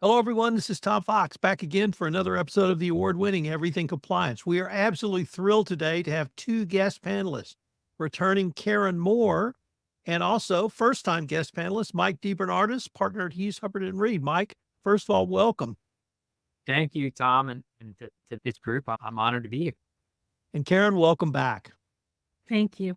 Hello, everyone. This is Tom Fox back again for another episode of the award-winning Everything Compliance. We are absolutely thrilled today to have two guest panelists, returning Karen Moore and also first-time guest panelist Mike DeBernardis, partner at Hughes, Hubbard and Reed. Mike, first of all, welcome. Thank you, Tom, and to this group. I'm honored to be here. And Karen, welcome back. Thank you.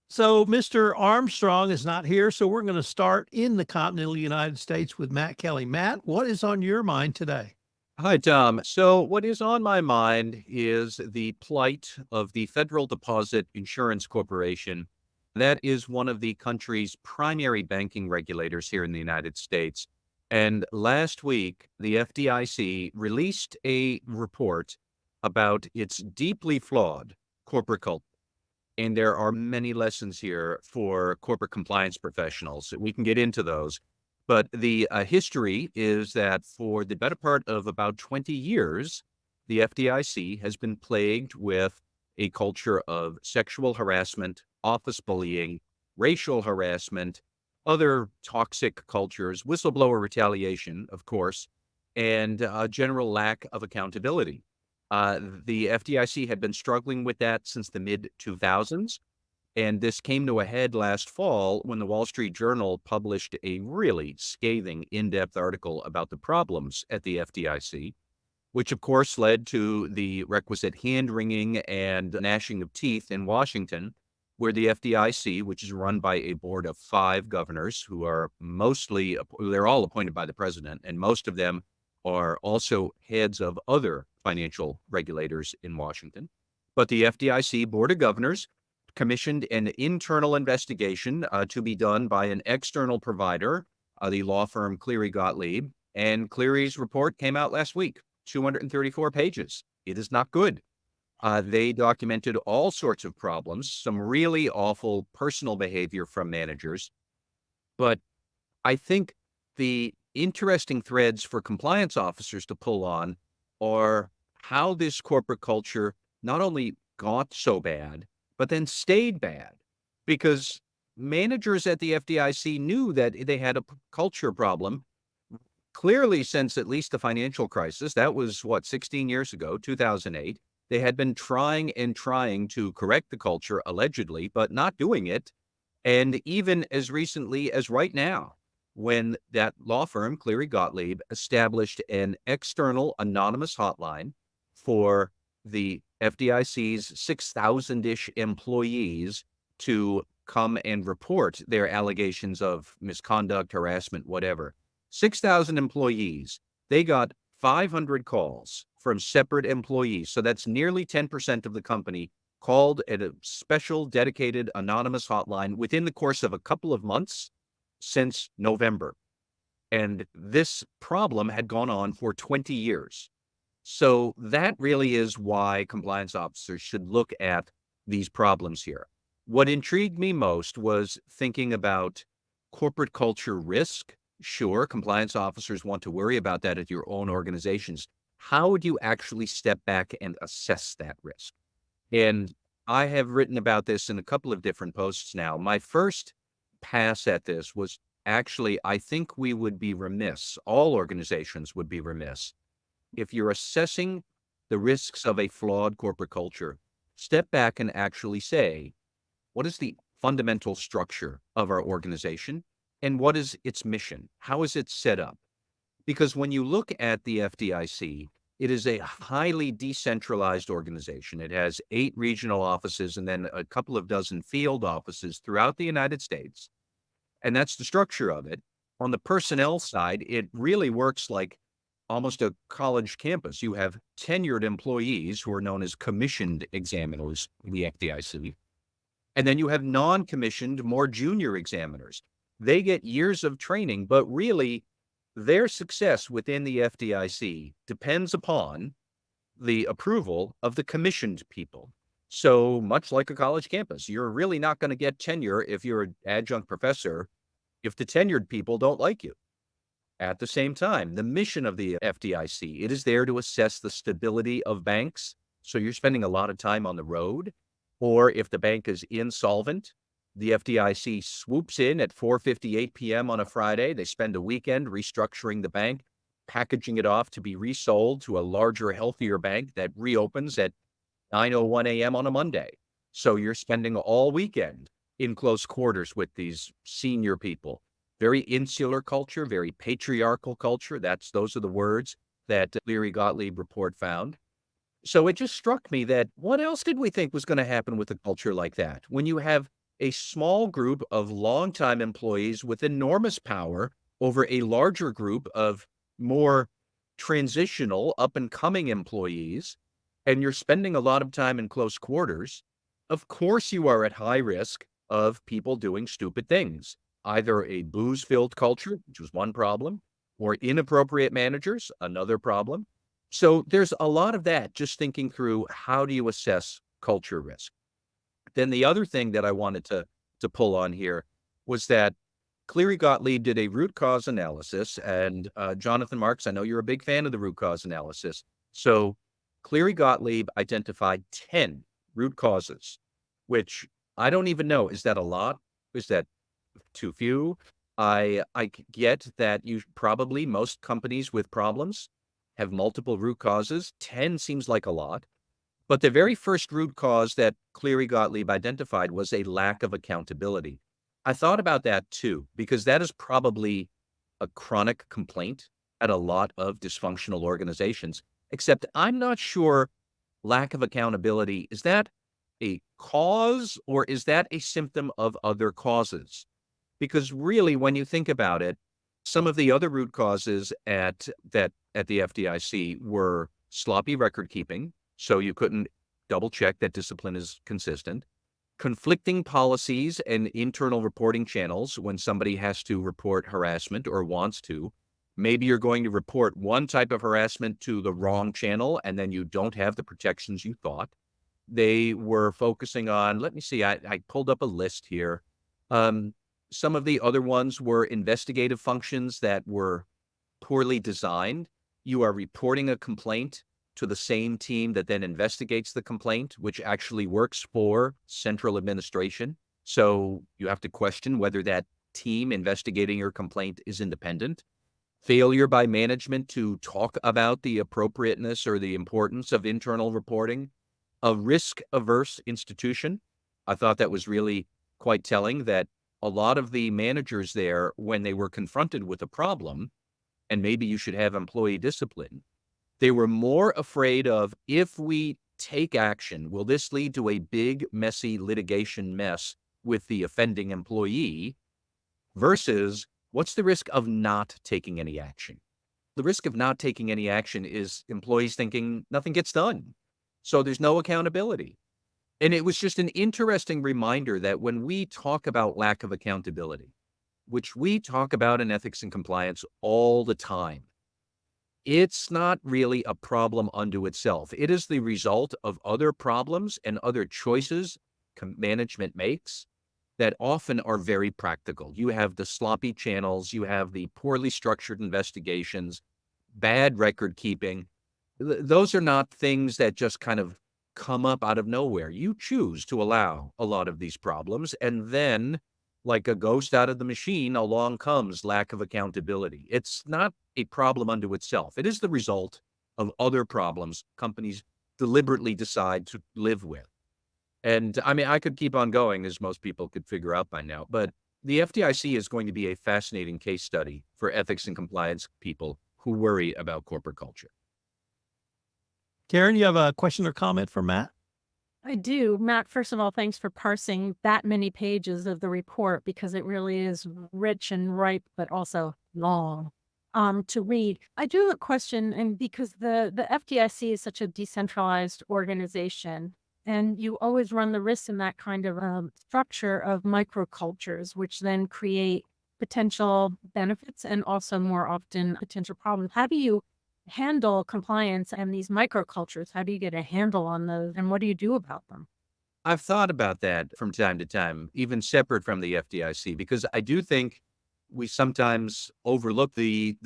So Mr. Armstrong is not here, so we're going to start in the continental United States with Matt Kelly. Matt, what is on your mind today? Hi, Tom. So what is on my mind is the plight of the Federal Deposit Insurance Corporation. That is one of the country's primary banking regulators here in the United States. And last week, the FDIC released a report about its deeply flawed corporate culture. And there are many lessons here for corporate compliance professionals. We can get into those. But the history is that for the better part of about 20 years, the FDIC has been plagued with a culture of sexual harassment, office bullying, racial harassment, other toxic cultures, whistleblower retaliation, of course, and a general lack of accountability. The FDIC had been struggling with that since the mid-2000s. And this came to a head last fall when the Wall Street Journal published a really scathing, in-depth article about the problems at the FDIC, which of course led to the requisite hand-wringing and gnashing of teeth in Washington, where the FDIC, which is run by a board of 5 governors who are they're all appointed by the president, and most of them are also heads of other financial regulators in Washington. But the FDIC Board of Governors commissioned an internal investigation to be done by an external provider, the law firm Cleary Gottlieb. And Cleary's report came out last week, 234 pages. It is not good. They documented all sorts of problems, some really awful personal behavior from managers. But I think the interesting threads for compliance officers to pull on are how this corporate culture not only got so bad, but then stayed bad, because managers at the FDIC knew that they had a culture problem clearly since at least the financial crisis. That was, 16 years ago, 2008. They had been trying to correct the culture, allegedly, but not doing it. And even as recently as right now, when that law firm, Cleary Gottlieb, established an external anonymous hotline for the FDIC's 6,000-ish employees to come and report their allegations of misconduct, harassment, whatever. 6,000 employees. They got 500 calls from separate employees. So that's nearly 10% of the company called at a special, dedicated, anonymous hotline within the course of a couple of months since November. And this problem had gone on for 20 years. So that really is why compliance officers should look at these problems here. What intrigued me most was thinking about corporate culture risk. Sure, compliance officers want to worry about that at your own organizations. How would you actually step back and assess that risk? And I have written about this in a couple of different posts now. My first pass at this was actually, I think we would be remiss, all organizations would be remiss, if you're assessing the risks of a flawed corporate culture, step back and actually say, what is the fundamental structure of our organization and what is its mission? How is it set up? Because when you look at the FDIC, it is a highly decentralized organization. It has 8 regional offices and then a couple of dozen field offices throughout the United States. And that's the structure of it. On the personnel side, it really works like almost a college campus. You have tenured employees who are known as commissioned examiners in the FDIC. And then you have non-commissioned, more junior examiners. They get years of training, but really their success within the FDIC depends upon the approval of the commissioned people. So much like a college campus, you're really not going to get tenure if you're an adjunct professor if the tenured people don't like you. At the same time, the mission of the FDIC, it is there to assess the stability of banks. So you're spending a lot of time on the road. Or if the bank is insolvent, the FDIC swoops in at 4:58 p.m. on a Friday. They spend a weekend restructuring the bank. packaging it off to be resold to a larger, healthier bank that reopens at 9:01 a.m. on a Monday. So you're spending all weekend in close quarters with these senior people. Very insular culture, very patriarchal culture. Those are the words that Leary Gottlieb report found. So it just struck me that what else did we think was going to happen with a culture like that? When you have a small group of longtime employees with enormous power over a larger group of more transitional, up and coming employees, and you're spending a lot of time in close quarters, of course you are at high risk of people doing stupid things. Either a booze-filled culture, which was one problem, or inappropriate managers, another problem. So there's a lot of that, just thinking through how do you assess culture risk. Then the other thing that I wanted to pull on here was that Cleary Gottlieb did a root cause analysis, and Jonathan Marks, I know you're a big fan of the root cause analysis. So Cleary Gottlieb identified 10 root causes, which I don't even know. Is that a lot? Is that too few? I get that most companies with problems have multiple root causes. 10 seems like a lot. But the very first root cause that Cleary Gottlieb identified was a lack of accountability. I thought about that too, because that is probably a chronic complaint at a lot of dysfunctional organizations, except I'm not sure lack of accountability, is that a cause or is that a symptom of other causes? Because really, when you think about it, some of the other root causes at the FDIC were sloppy record keeping, so you couldn't double check that discipline is consistent, conflicting policies and internal reporting channels when somebody has to report harassment or wants to. Maybe you're going to report one type of harassment to the wrong channel, and then you don't have the protections you thought. They were focusing on, let me see, I pulled up a list here. Some of the other ones were investigative functions that were poorly designed. You are reporting a complaint to the same team that then investigates the complaint, which actually works for central administration. So you have to question whether that team investigating your complaint is independent. Failure by management to talk about the appropriateness or the importance of internal reporting. A risk-averse institution. I thought that was really quite telling that a lot of the managers there, when they were confronted with a problem, and maybe you should have employee discipline, they were more afraid of, if we take action, will this lead to a big, messy litigation mess with the offending employee, versus what's the risk of not taking any action? The risk of not taking any action is employees thinking nothing gets done. So there's no accountability. And it was just an interesting reminder that when we talk about lack of accountability, which we talk about in ethics and compliance all the time, it's not really a problem unto itself. It is the result of other problems and other choices management makes that often are very practical. You have the sloppy channels, you have the poorly structured investigations, bad record keeping. Those are not things that just kind of come up out of nowhere. You choose to allow a lot of these problems, and then, like a ghost out of the machine, along comes lack of accountability. It's not a problem unto itself. It is the result of other problems companies deliberately decide to live with. And I mean, I could keep on going, as most people could figure out by now, but the FDIC is going to be a fascinating case study for ethics and compliance people who worry about corporate culture. Karen, you have a question or comment for Matt? I do. Matt, first of all, thanks for parsing that many pages of the report, because it really is rich and ripe, but also long to read. I do have a question, and because the FDIC is such a decentralized organization, and you always run the risk in that kind of structure of microcultures, which then create potential benefits and also more often potential problems. How do you handle compliance and these microcultures? How do you get a handle on those, and what do you do about them? I've thought about that from time to time, even separate from the FDIC, because I do think we sometimes overlook the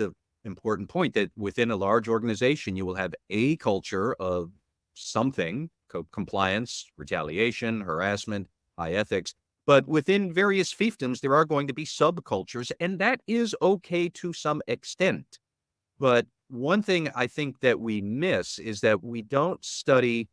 important point that within a large organization, you will have a culture of something, compliance, retaliation, harassment, high ethics. But within various fiefdoms, there are going to be subcultures, and that is okay to some extent. But one thing I think that we miss is that we don't study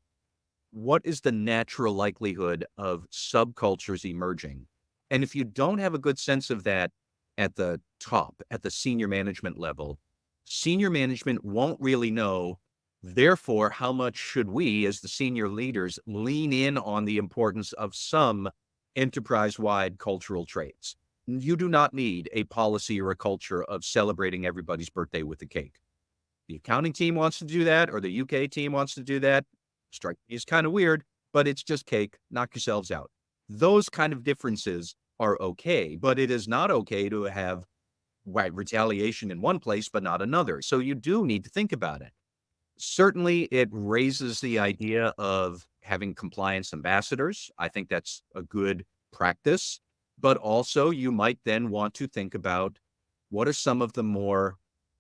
what is the natural likelihood of subcultures emerging. And if you don't have a good sense of that at the top, at the senior management level, senior management won't really know. Therefore, how much should we, as the senior leaders, lean in on the importance of some enterprise-wide cultural traits? You do not need a policy or a culture of celebrating everybody's birthday with a cake. The accounting team wants to do that, or the UK team wants to do that. Strike me as kind of weird, but it's just cake. Knock yourselves out. Those kind of differences are okay, but it is not okay to have retaliation in one place, but not another. So you do need to think about it. Certainly, it raises the idea of having compliance ambassadors. I think that's a good practice. But also, you might then want to think about what are some of the more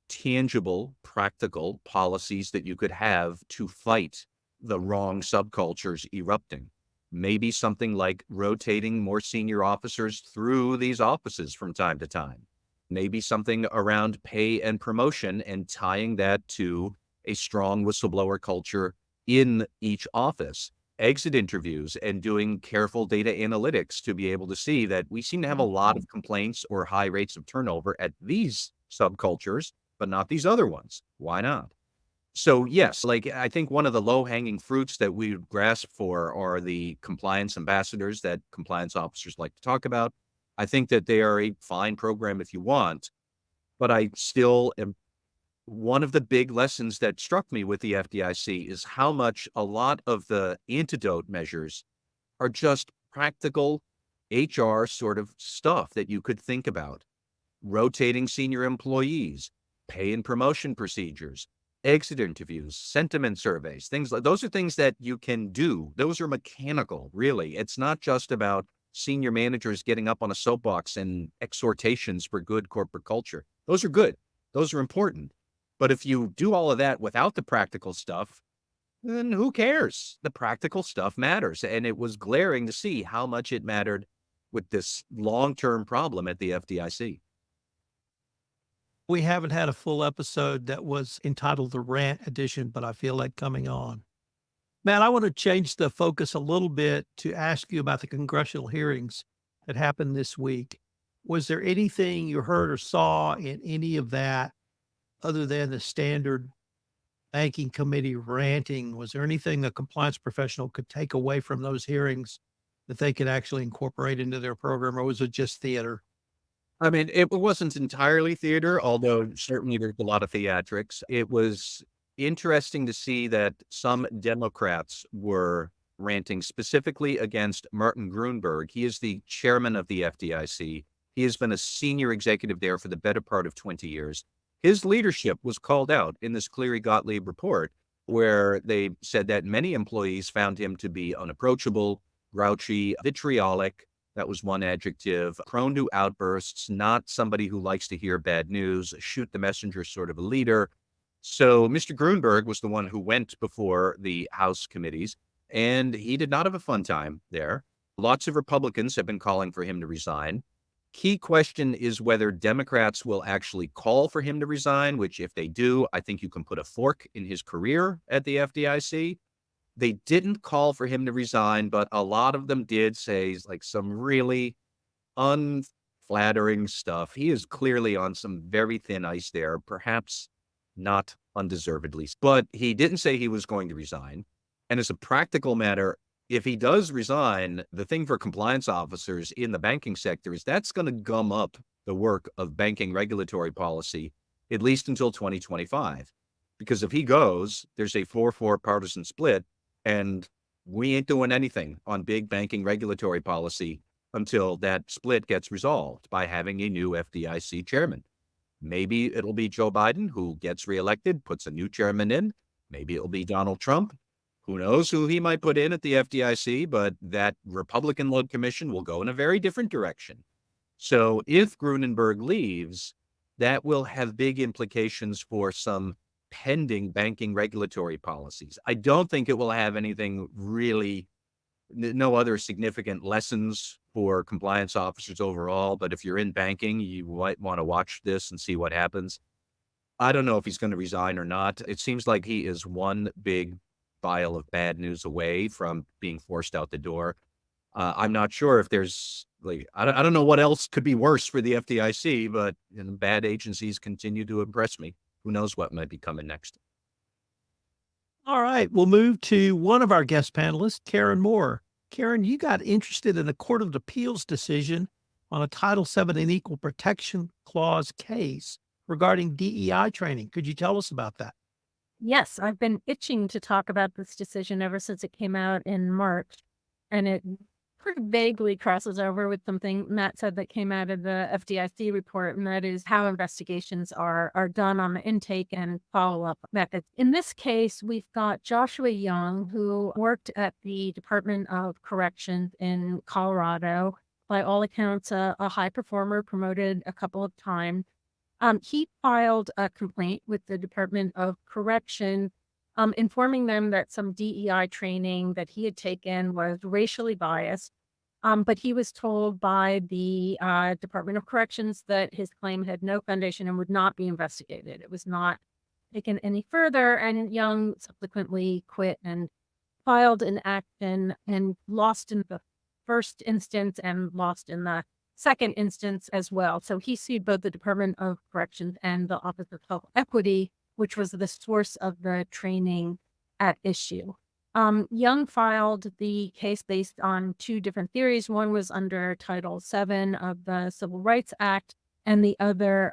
tangible, practical policies that you could have to fight the wrong subcultures erupting. Maybe something like rotating more senior officers through these offices from time to time. Maybe something around pay and promotion and tying that to a strong whistleblower culture in each office. Exit interviews and doing careful data analytics to be able to see that we seem to have a lot of complaints or high rates of turnover at these subcultures, but not these other ones. Why not? So yes, like I think one of the low-hanging fruits that we would grasp for are the compliance ambassadors that compliance officers like to talk about. I think that they are a fine program if you want, but I still am. One of the big lessons that struck me with the FDIC is how much a lot of the antidote measures are just practical HR sort of stuff that you could think about. Rotating senior employees, pay and promotion procedures, exit interviews, sentiment surveys, things like those are things that you can do. Those are mechanical, really. It's not just about senior managers getting up on a soapbox and exhortations for good corporate culture. Those are good. Those are important. But if you do all of that without the practical stuff, then who cares? The practical stuff matters. And it was glaring to see how much it mattered with this long-term problem at the FDIC. We haven't had a full episode that was entitled the Rant Edition, but I feel like coming on. Matt, I want to change the focus a little bit to ask you about the congressional hearings that happened this week. Was there anything you heard or saw in any of that other than the standard banking committee ranting? Was there anything a compliance professional could take away from those hearings that they could actually incorporate into their program, or was it just theater? I mean, it wasn't entirely theater, although certainly there's a lot of theatrics. It was interesting to see that some Democrats were ranting specifically against Martin Grunberg. He is the chairman of the FDIC. He has been a senior executive there for the better part of 20 years. His leadership was called out in this Cleary-Gottlieb report, where they said that many employees found him to be unapproachable, grouchy, vitriolic. That was one adjective. Prone to outbursts, not somebody who likes to hear bad news, shoot the messenger sort of a leader. So Mr. Grunberg was the one who went before the House committees, and he did not have a fun time there. Lots of Republicans have been calling for him to resign. Key question is whether Democrats will actually call for him to resign, which if they do, I think you can put a fork in his career at the FDIC. They didn't call for him to resign, but a lot of them did say like some really unflattering stuff. He is clearly on some very thin ice there, perhaps not undeservedly, but he didn't say he was going to resign. And as a practical matter, if he does resign, the thing for compliance officers in the banking sector is that's going to gum up the work of banking regulatory policy, at least until 2025. Because if he goes, there's a 4-4 partisan split, and we ain't doing anything on big banking regulatory policy until that split gets resolved by having a new FDIC chairman. Maybe it'll be Joe Biden who gets reelected, puts a new chairman in. Maybe it'll be Donald Trump. Who knows who he might put in at the FDIC, but that Republican-led commission will go in a very different direction. So if Grunenberg leaves, that will have big implications for some pending banking regulatory policies. I don't think it will have anything really, no other significant lessons for compliance officers overall, but if you're in banking, you might want to watch this and see what happens. I don't know if he's going to resign or not. It seems like he is one big file of bad news away from being forced out the door. I'm not sure if there's I don't know what else could be worse for the FDIC, but bad agencies continue to impress me. Who knows what might be coming next? All right, we'll move to one of our guest panelists, Karen Moore. Karen, you got interested in a Court of Appeals decision on a Title VII and Equal Protection Clause case regarding DEI training. Could you tell us about that? Yes, I've been itching to talk about this decision ever since it came out in March, and it pretty vaguely crosses over with something Matt said that came out of the FDIC report, and that is how investigations are done on the intake and follow-up methods. In this case, we've got Joshua Young, who worked at the Department of Corrections in Colorado. By all accounts, a high performer, promoted a couple of times. He filed a complaint with the Department of Correction, informing them that some DEI training that he had taken was racially biased. But he was told by the Department of Corrections that his claim had no foundation and would not be investigated. It was not taken any further, and Young subsequently quit and filed an action and lost in the first instance and lost in the second instance as well. So he sued both the Department of Corrections and the Office of Health Equity, which was the source of the training at issue. Young filed the case based on two different theories. One was under Title VII of the Civil Rights Act, and the other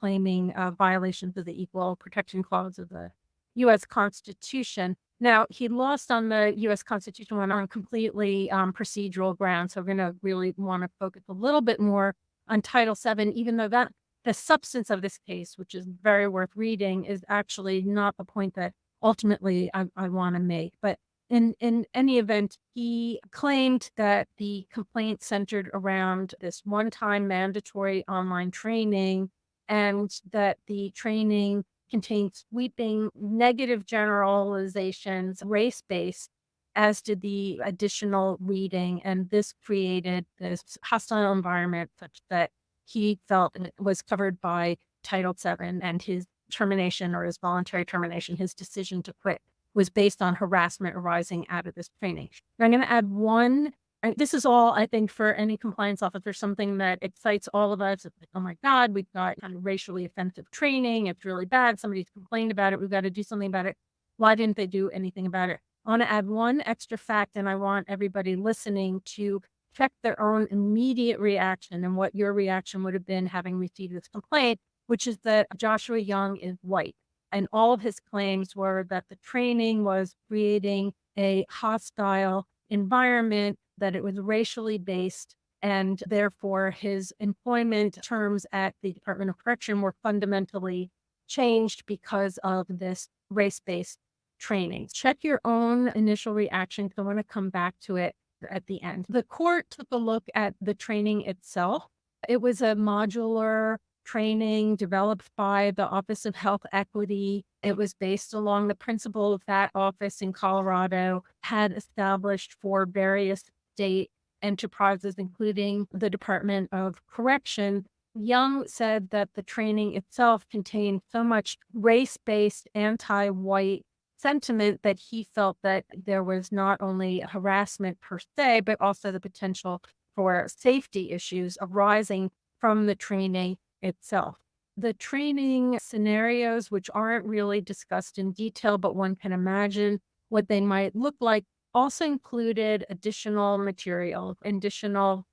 claiming violations of the Equal Protection Clause of the U.S. Constitution. Now, he lost on the U.S. Constitution one on completely procedural grounds. So we're going to really want to focus a little bit more on Title VII, even though that the substance of this case, which is very worth reading, is actually not the point that ultimately I want to make. But in any event, he claimed that the complaint centered around this one-time mandatory online training, and that the training contained sweeping negative generalizations, race-based, as did the additional reading. And this created this hostile environment such that he felt it was covered by Title VII, and his termination, or his voluntary termination, his decision to quit, was based on harassment arising out of this training. Now, I'm going to add one. And this is all, I think, for any compliance officer, something that excites all of us. It's like, oh my God, we've got kind of racially offensive training. It's really bad. Somebody's complained about it. We've got to do something about it. Why didn't they do anything about it? I want to add one extra fact, and I want everybody listening to check their own immediate reaction and what your reaction would have been having received this complaint, which is that Joshua Young is white. And all of his claims were that the training was creating a hostile environment, that it was racially based, and therefore his employment terms at the Department of Correction were fundamentally changed because of this race-based training. Check your own initial reaction, because I want to come back to it at the end. The court took a look at the training itself. It was a modular training developed by the Office of Health Equity. It was based along the principle of that office in Colorado had established for various state enterprises, including the Department of Correction. Young said that the training itself contained so much race-based anti-white sentiment that he felt that there was not only harassment per se, but also the potential for safety issues arising from the training itself. The training scenarios, which aren't really discussed in detail, but one can imagine what they might look like, also included additional material, additional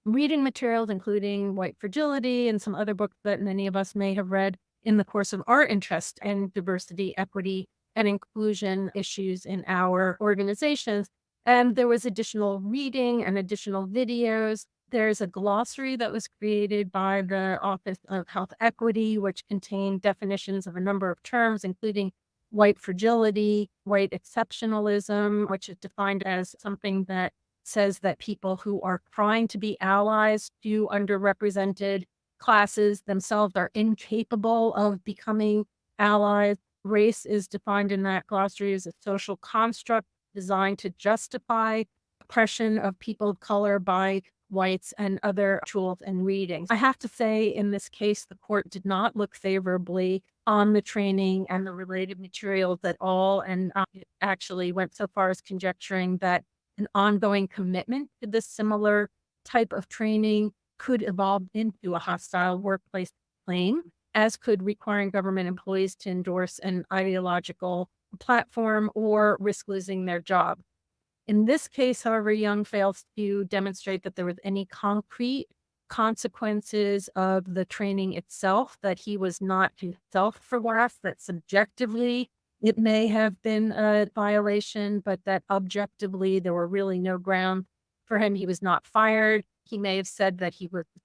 reading materials, including White Fragility and some other books that many of us may have read in the course of our interest in diversity, equity, and inclusion issues in our organizations. And there was additional reading and additional videos. There's a glossary that was created by the Office of Health Equity, which contained definitions of a number of terms, including white fragility, white exceptionalism, which is defined as something that says that people who are trying to be allies to underrepresented classes themselves are incapable of becoming allies. Race is defined in that glossary as a social construct designed to justify oppression of people of color by whites and other tools and readings. I have to say, in this case, the court did not look favorably on the training and the related materials at all, and it actually went so far as conjecturing that an ongoing commitment to this similar type of training could evolve into a hostile workplace claim, as could requiring government employees to endorse an ideological platform or risk losing their job. In this case, however, Young fails to demonstrate that there was any concrete consequences of the training itself, that he was not himself harassed, that subjectively it may have been a violation, but that objectively there were really no ground for him. He was not fired. He may have said that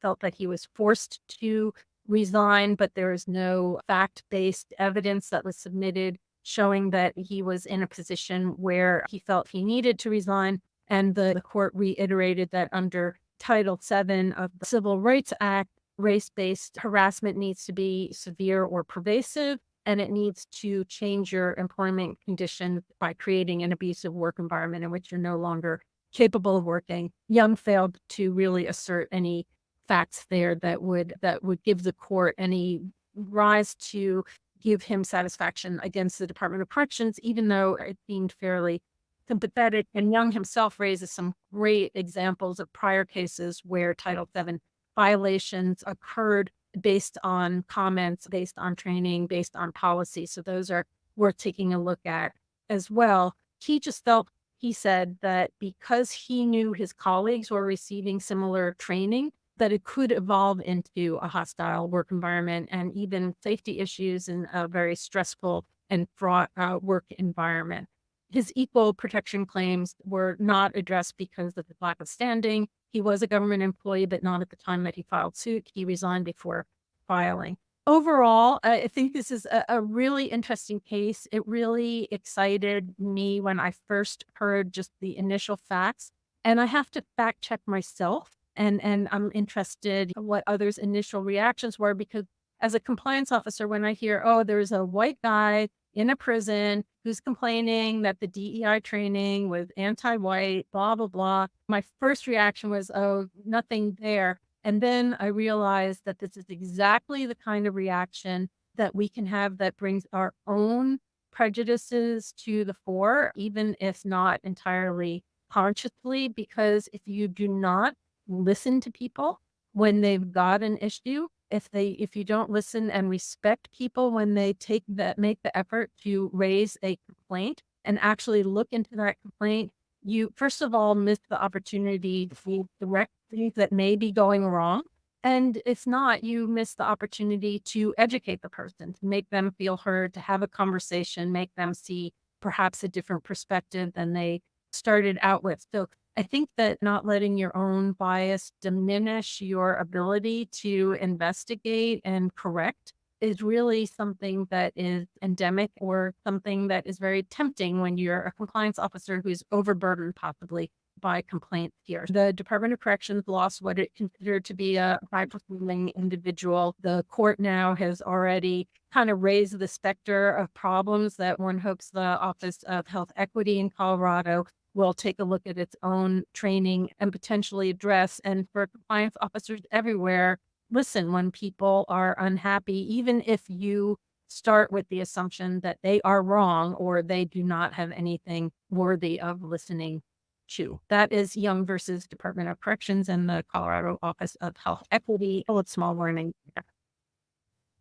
felt that he was forced to resign, but there is no fact-based evidence that was submitted showing that he was in a position where he felt he needed to resign. And the court reiterated that under Title VII of the Civil Rights Act, race-based harassment needs to be severe or pervasive, and it needs to change your employment conditions by creating an abusive work environment in which you're no longer capable of working. Young failed to really assert any facts there that would give the court any rise to give him satisfaction against the Department of Corrections, even though it seemed fairly sympathetic. And Young himself raises some great examples of prior cases where Title VII violations occurred based on comments, based on training, based on policy. So those are worth taking a look at as well. He just felt, he said, that because he knew his colleagues were receiving similar training, that it could evolve into a hostile work environment and even safety issues in a very stressful and fraught work environment. His equal protection claims were not addressed because of his lack of standing. He was a government employee, but not at the time that he filed suit. He resigned before filing. Overall, I think this is a really interesting case. It really excited me when I first heard just the initial facts, and I have to fact check myself. And I'm interested in what others' initial reactions were, because as a compliance officer, when I hear, oh, there's a white guy in a prison who's complaining that the DEI training was anti-white, blah, blah, blah, my first reaction was, oh, nothing there. And then I realized that this is exactly the kind of reaction that we can have that brings our own prejudices to the fore, even if not entirely consciously, because if you do not listen to people when they've got an issue, if you don't listen and respect people when they make the effort to raise a complaint and actually look into that complaint, you first of all miss the opportunity to correct things that may be going wrong. And if not, you miss the opportunity to educate the person, to make them feel heard, to have a conversation, make them see perhaps a different perspective than they started out with. So I think that not letting your own bias diminish your ability to investigate and correct is really something that is endemic, or something that is very tempting when you're a compliance officer who's overburdened possibly by complaints here. The Department of Corrections lost what it considered to be a high-performing individual. The court now has already kind of raised the specter of problems that one hopes the Office of Health Equity in Colorado will take a look at its own training and potentially address. And for compliance officers everywhere, listen when people are unhappy, even if you start with the assumption that they are wrong or they do not have anything worthy of listening to. That is Young versus Department of Corrections and the Colorado Office of Health Equity. A small warning.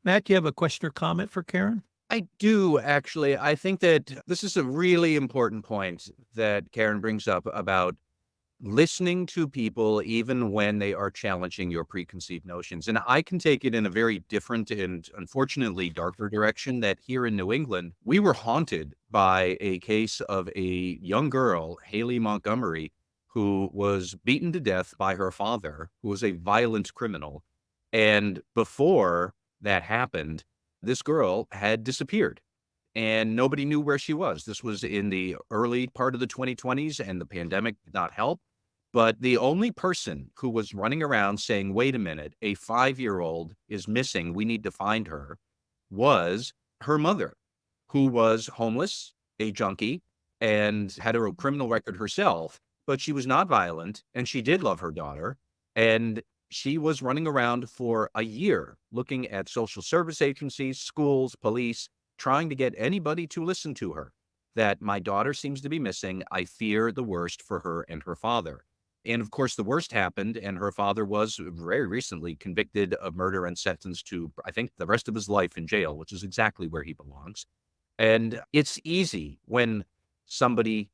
Matt, you have a question or comment for Karen? I do, actually. I think that this is a really important point that Karen brings up about listening to people even when they are challenging your preconceived notions. And I can take it in a very different and unfortunately darker direction, that here in New England, we were haunted by a case of a young girl, Haley Montgomery, who was beaten to death by her father, who was a violent criminal. And before that happened, this girl had disappeared and nobody knew where she was. This was in the early part of the 2020s, and the pandemic did not help. But the only person who was running around saying, wait a minute, a 5-year-old is missing, we need to find her, was her mother, who was homeless, a junkie, and had a criminal record herself. But she was not violent, and she did love her daughter. And she was running around for a year looking at social service agencies, schools, police, trying to get anybody to listen to her. That my daughter seems to be missing. I fear the worst for her and her father. And of course, the worst happened, and her father was very recently convicted of murder and sentenced to, I think, the rest of his life in jail, which is exactly where he belongs. And it's easy when somebody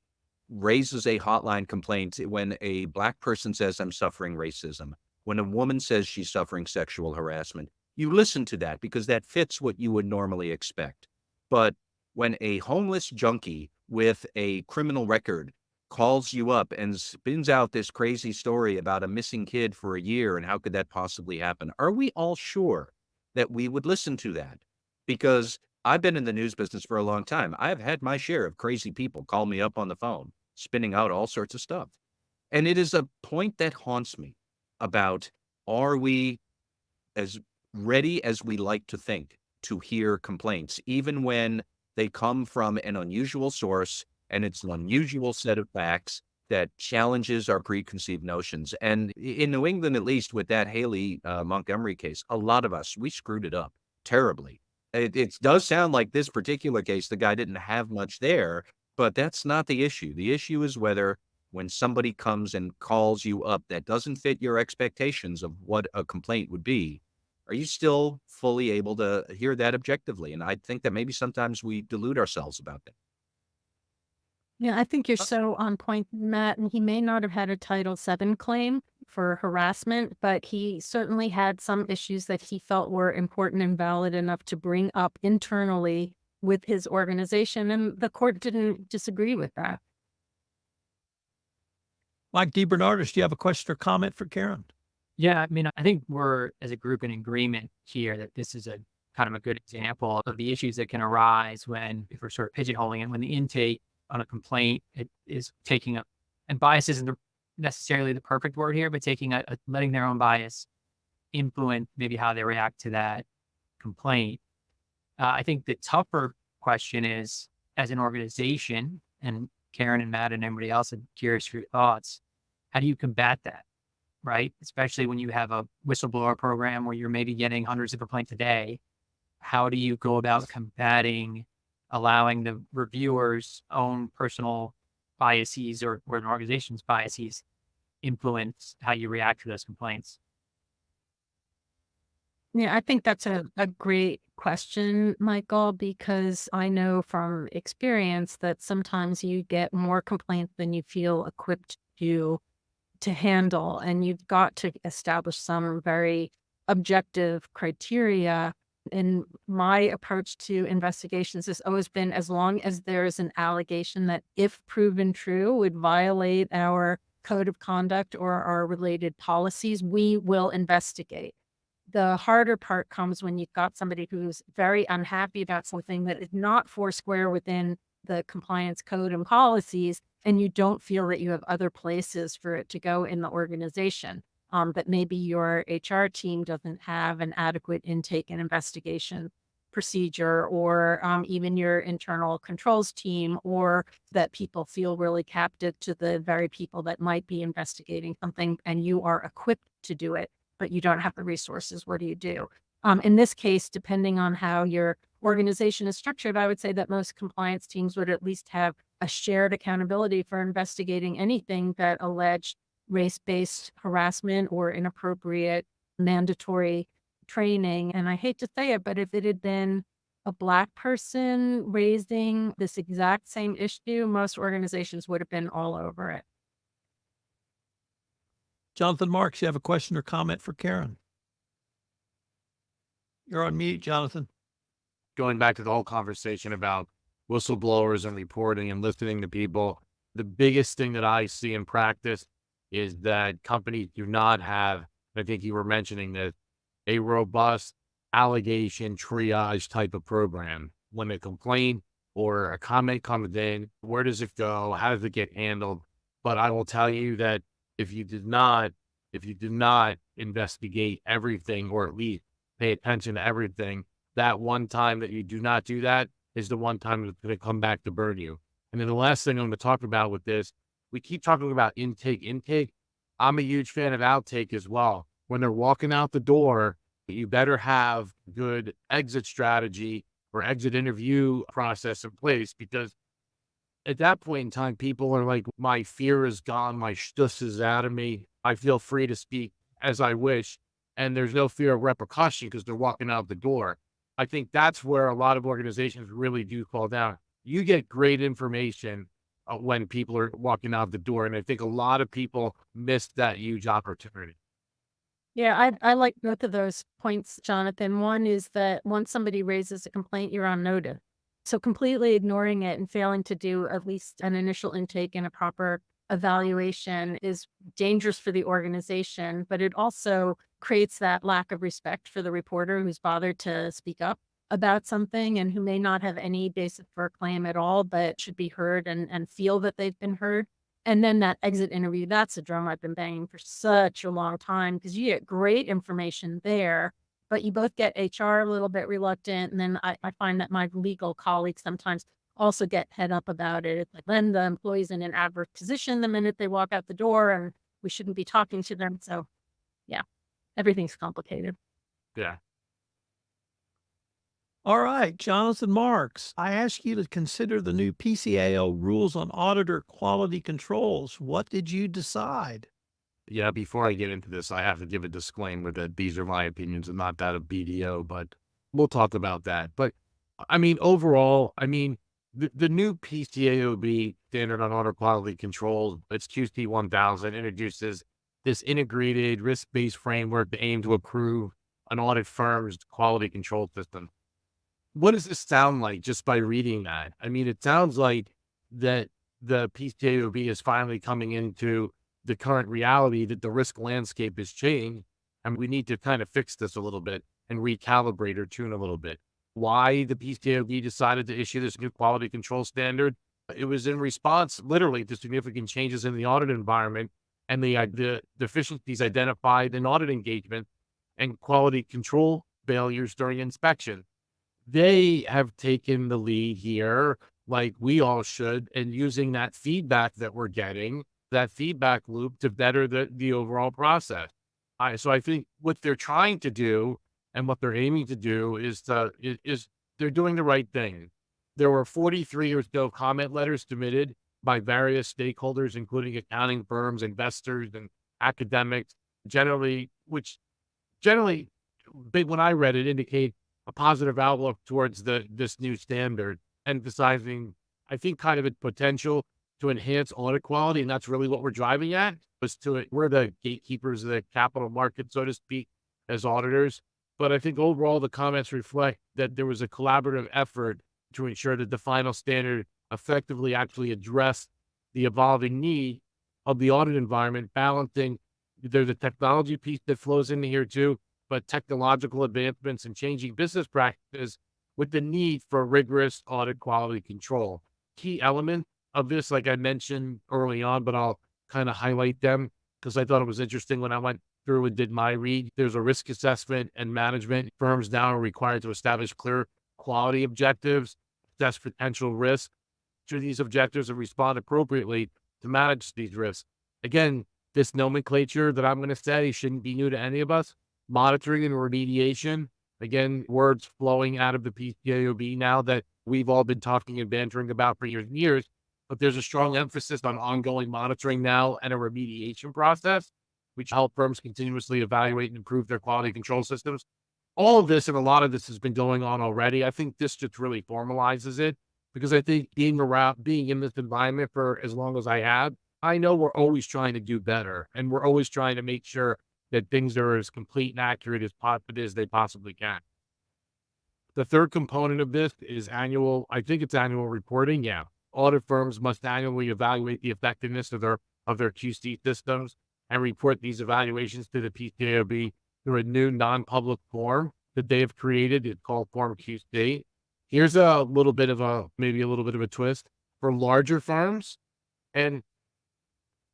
raises a hotline complaint, when a Black person says, I'm suffering racism, when a woman says she's suffering sexual harassment, you listen to that because that fits what you would normally expect. But when a homeless junkie with a criminal record calls you up and spins out this crazy story about a missing kid for a year and how could that possibly happen, are we all sure that we would listen to that? Because I've been in the news business for a long time. I've had my share of crazy people call me up on the phone, spinning out all sorts of stuff. And it is a point that haunts me about, are we as ready as we like to think to hear complaints, even when they come from an unusual source and it's an unusual set of facts that challenges our preconceived notions. And in New England, at least with that Haley Montgomery case, a lot of us, we screwed it up terribly. It does sound like this particular case, the guy didn't have much there, but that's not the issue. The issue is whether when somebody comes and calls you up that doesn't fit your expectations of what a complaint would be, are you still fully able to hear that objectively? And I think that maybe sometimes we delude ourselves about that. Yeah, I think you're so on point, Matt. And he may not have had a Title VII claim for harassment, but he certainly had some issues that he felt were important and valid enough to bring up internally with his organization. And the court didn't disagree with that. Mike DeBernardis, do you have a question or comment for Karen? Yeah, I mean, I think we're as a group in agreement here that this is a kind of a good example of the issues that can arise when, if we're sort of pigeonholing it, when the intake on a complaint is taking up, and bias isn't necessarily the perfect word here, but taking letting their own bias influence maybe how they react to that complaint. I think the tougher question is, as an organization, and Karen and Matt and everybody else, I'm curious for your thoughts, how do you combat that? Right? Especially when you have a whistleblower program where you're maybe getting hundreds of complaints a day. How do you go about combating allowing the reviewer's own personal biases or an organization's biases influence how you react to those complaints? Yeah, I think that's a great question, Michael, because I know from experience that sometimes you get more complaints than you feel equipped to handle. And you've got to establish some very objective criteria. And my approach to investigations has always been, as long as there is an allegation that, if proven true, would violate our code of conduct or our related policies, we will investigate. The harder part comes when you've got somebody who's very unhappy about something that is not foursquare within the compliance code and policies, and you don't feel that you have other places for it to go in the organization. That maybe your HR team doesn't have an adequate intake and investigation procedure, or even your internal controls team, or that people feel really captive to the very people that might be investigating something, and you are equipped to do it, but you don't have the resources. What do you do? In this case, depending on how your organization is structured, I would say that most compliance teams would at least have a shared accountability for investigating anything that alleged race-based harassment or inappropriate mandatory training. And I hate to say it, but if it had been a Black person raising this exact same issue, most organizations would have been all over it. Jonathan Marks, you have a question or comment for Karen? You're on mute, Jonathan. Going back to the whole conversation about whistleblowers and reporting and listening to people, the biggest thing that I see in practice is that companies do not have, I think you were mentioning this, a robust allegation triage type of program. When a complaint or a comment comes in, where does it go? How does it get handled? But I will tell you that if you do not investigate everything, or at least pay attention to everything, that one time that you do not do that is the one time it's going to come back to burn you. And then the last thing I'm going to talk about with this, we keep talking about intake. I'm a huge fan of outtake as well. When they're walking out the door, you better have good exit strategy or exit interview process in place, because at that point in time, people are like, my fear is gone. My stuss is out of me. I feel free to speak as I wish. And there's no fear of repercussion because they're walking out the door. I think that's where a lot of organizations really do fall down. You get great information when people are walking out the door. And I think a lot of people miss that huge opportunity. Yeah, I like both of those points, Jonathan. One is that once somebody raises a complaint, you're on notice. So completely ignoring it and failing to do at least an initial intake and a proper evaluation is dangerous for the organization, but it also creates that lack of respect for the reporter who's bothered to speak up about something and who may not have any basis for a claim at all, but should be heard and feel that they've been heard. And then that exit interview, that's a drum I've been banging for such a long time, because you get great information there, but you both get HR a little bit reluctant. And then I find that my legal colleagues sometimes also get head up about it. It's like, then the employee's in an adverse position the minute they walk out the door and we shouldn't be talking to them. So yeah, everything's complicated. Yeah. All right, Jonathan Marks, I ask you to consider the new PCAO rules on auditor quality controls. What did you decide? Yeah, before I get into this, I have to give a disclaimer that these are my opinions and not that of BDO, but we'll talk about that. But I mean, overall, the new PCAOB standard on auditor quality control, it's QC 1000, introduces this integrated risk-based framework to aim to improve an audit firm's quality control system. What does this sound like just by reading that? I mean, it sounds like that the PCAOB is finally coming into the current reality that the risk landscape has changed, and we need to kind of fix this a little bit and recalibrate or tune a little bit. Why the PCAOB decided to issue this new quality control standard? It was in response, literally, to significant changes in the audit environment and the deficiencies identified in audit engagement and quality control failures during inspection. They have taken the lead here, like we all should, and using that feedback that we're getting, that feedback loop, to better the overall process. So I think what they're trying to do and what they're aiming to do is they're doing the right thing. There were 43 or so comment letters submitted by various stakeholders, including accounting firms, investors, and academics, which generally, when I read it, indicate a positive outlook towards this new standard, emphasizing, I think, kind of its potential to enhance audit quality. And that's really what we're driving at, we're the gatekeepers of the capital market, so to speak, as auditors. But I think overall, the comments reflect that there was a collaborative effort to ensure that the final standard effectively actually addressed the evolving need of the audit environment, balancing, there's a technology piece that flows into here too, but technological advancements and changing business practices with the need for rigorous audit quality control. Key element of this, like I mentioned early on, but I'll kind of highlight them because I thought it was interesting when I went through and did my read. There's a risk assessment and management. Firms now are required to establish clear quality objectives, assess potential risks to these objectives, and respond appropriately to manage these risks. Again, this nomenclature that I'm going to say shouldn't be new to any of us. Monitoring and remediation, again, words flowing out of the PCAOB now that we've all been talking and bantering about for years and years, but there's a strong emphasis on ongoing monitoring now and a remediation process, which help firms continuously evaluate and improve their quality control systems. All of this and a lot of this has been going on already. I think this just really formalizes it, because I think being in this environment for as long as I have, I know we're always trying to do better, and we're always trying to make sure that things are as complete and accurate as they possibly can. The third component of this is annual reporting. Yeah. Audit firms must annually evaluate the effectiveness of their QC systems and report these evaluations to the PCAOB through a new non-public form that they have created. It's called Form QC. Here's maybe a little bit of a twist for larger firms. And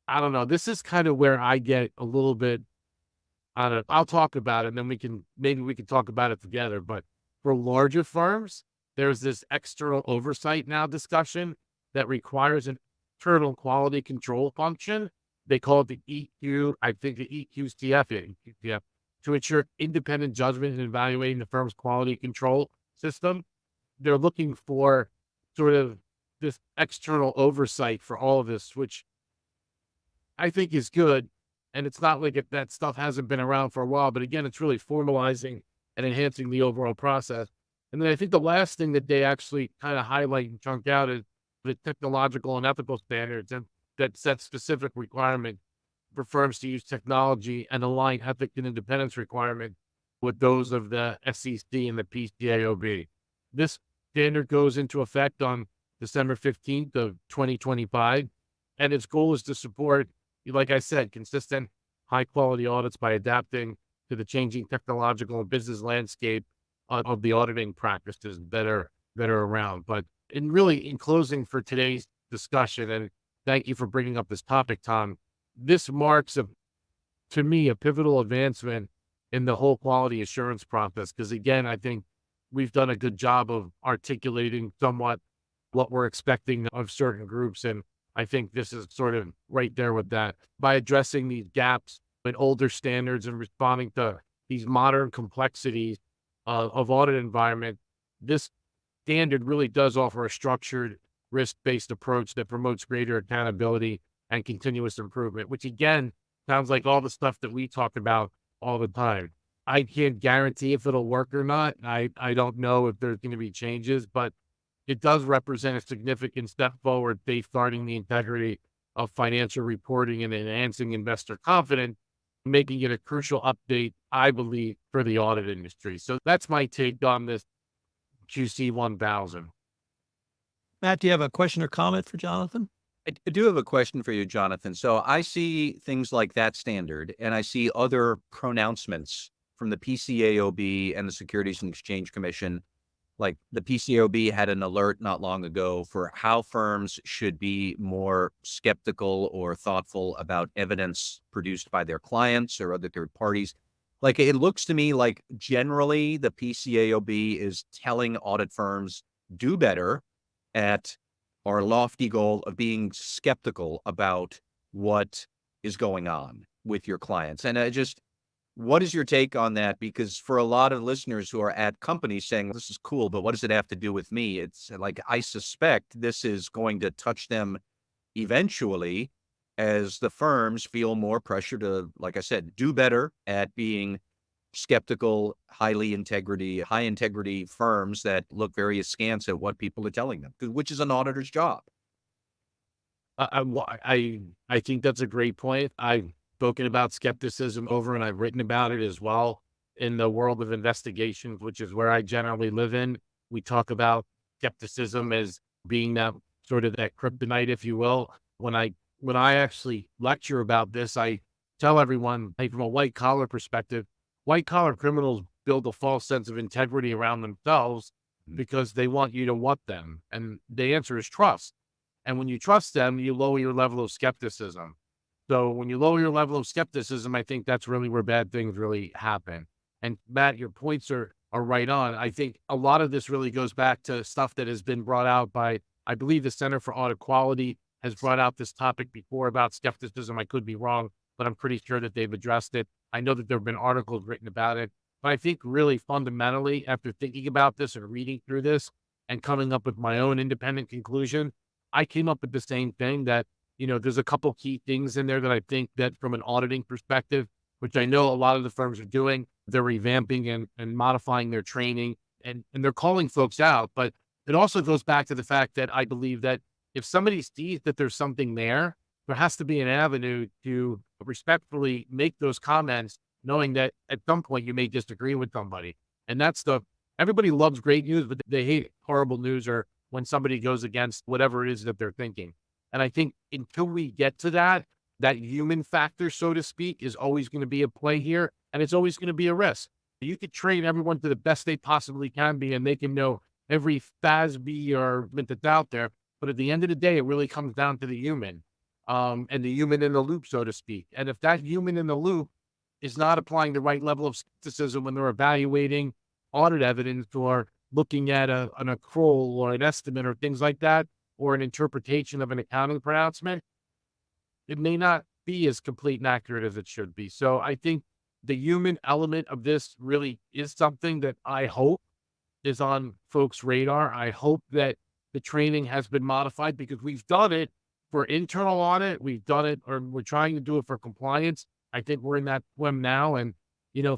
I don't know, this is kind of where I get a little bit, I'll talk about it and then we can talk about it together. But for larger firms, there's this external oversight now discussion that requires an internal quality control function They call it the EQ. I think the EQCF, to ensure independent judgment in evaluating the firm's quality control system. They're looking for sort of this external oversight for all of this, which I think is good. And it's not like that stuff hasn't been around for a while, but again, it's really formalizing and enhancing the overall process. And then I think the last thing that they actually kind of highlight and chunk out is the technological and ethical standards, and that set specific requirements for firms to use technology and align ethics and independence requirements with those of the SEC and the PCAOB. This standard goes into effect on December 15th of 2025, and its goal is to support, like I said, consistent, high-quality audits by adapting to the changing technological and business landscape of the auditing practices that are around. But in closing for today's discussion, and thank you for bringing up this topic, Tom, this marks, to me, a pivotal advancement in the whole quality assurance process. Because again, I think we've done a good job of articulating somewhat what we're expecting of certain groups. And I think this is sort of right there with that. By addressing these gaps in older standards and responding to these modern complexities of audit environment, this standard really does offer a structured, risk-based approach that promotes greater accountability and continuous improvement, which again, sounds like all the stuff that we talk about all the time. I can't guarantee if it'll work or not. I don't know if there's going to be changes, but it does represent a significant step forward, safeguarding the integrity of financial reporting and enhancing investor confidence, making it a crucial update, I believe, for the audit industry. So that's my take on this QC 1000. Matt, do you have a question or comment for Jonathan? I do have a question for you, Jonathan. So I see things like that standard, and I see other pronouncements from the PCAOB and the Securities and Exchange Commission. Like the PCAOB had an alert not long ago for how firms should be more skeptical or thoughtful about evidence produced by their clients or other third parties. Like, it looks to me like generally the PCAOB is telling audit firms do better at our lofty goal of being skeptical about what is going on with your clients. And what is your take on that? Because for a lot of listeners who are at companies saying, this is cool, but what does it have to do with me? It's like, I suspect this is going to touch them eventually as the firms feel more pressure to, like I said, do better at being skeptical, high integrity firms that look very askance at what people are telling them, which is an auditor's job. I think that's a great point. I've spoken about skepticism over, and I've written about it as well in the world of investigations, which is where I generally live in. We talk about skepticism as being that sort of that kryptonite, if you will. When I actually lecture about this, I tell everyone, hey, from a white collar perspective, white collar criminals build a false sense of integrity around themselves because they want you to want them. And the answer is trust. And when you trust them, you lower your level of skepticism. So when you lower your level of skepticism, I think that's really where bad things really happen. And Matt, your points are right on. I think a lot of this really goes back to stuff that has been brought out by, I believe the Center for Audit Quality has brought out this topic before about skepticism. I could be wrong, but I'm pretty sure that they've addressed it. I know that there have been articles written about it, but I think really fundamentally, after thinking about this and reading through this and coming up with my own independent conclusion, I came up with the same thing that, there's a couple key things in there that I think that from an auditing perspective, which I know a lot of the firms are doing, they're revamping and modifying their training and they're calling folks out. But it also goes back to the fact that I believe that if somebody sees that there's something there has to be an avenue to respectfully make those comments, knowing that at some point you may disagree with somebody. And everybody loves great news, but they hate horrible news or when somebody goes against whatever it is that they're thinking. And I think until we get to that human factor, so to speak, is always going to be a play here. And it's always going to be a risk. You could train everyone to the best they possibly can be, and they can know every FASB or that's out there. But at the end of the day, it really comes down to the human. And the human in the loop, so to speak. And if that human in the loop is not applying the right level of skepticism when they're evaluating audit evidence or looking at an accrual or an estimate or things like that, or an interpretation of an accounting pronouncement, it may not be as complete and accurate as it should be. So I think the human element of this really is something that I hope is on folks' radar. I hope that the training has been modified because we've done it for internal audit. We've done it, or we're trying to do it for compliance. I think we're in that swim now. And,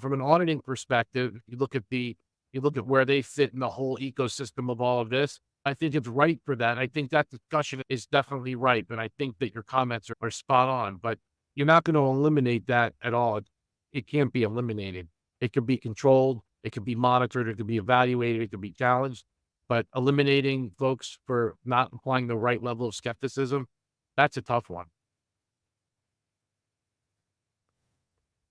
from an auditing perspective, you look at where they fit in the whole ecosystem of all of this. I think it's right for that. I think that discussion is definitely ripe. And I think that your comments are spot on, but you're not going to eliminate that at all. It can't be eliminated. It can be controlled. It can be monitored. It can be evaluated. It can be challenged. But eliminating folks for not applying the right level of skepticism, that's a tough one.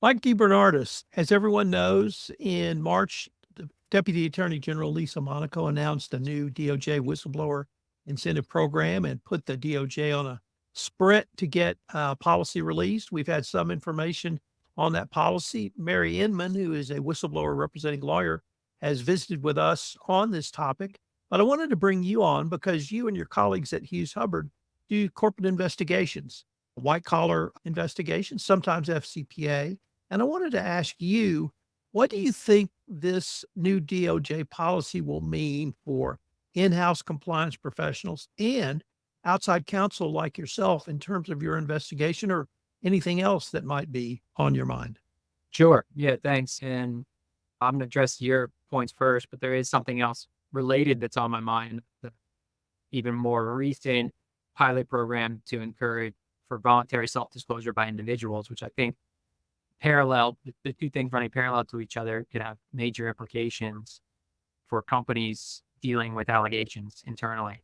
Mike DeBernardis, as everyone knows, in March, the Deputy Attorney General Lisa Monaco announced a new DOJ whistleblower incentive program and put the DOJ on a sprint to get policy released. We've had some information on that policy. Mary Inman, who is a whistleblower representing lawyer, has visited with us on this topic. But I wanted to bring you on because you and your colleagues at Hughes Hubbard do corporate investigations, white collar investigations, sometimes FCPA. And I wanted to ask you, what do you think this new DOJ policy will mean for in-house compliance professionals and outside counsel like yourself in terms of your investigation or anything else that might be on your mind? Sure. Yeah, thanks. And I'm going to address your points first, but there is something else related that's on my mind, the even more recent pilot program to encourage for voluntary self-disclosure by individuals, which I think the two things running parallel to each other could have major implications for companies dealing with allegations internally.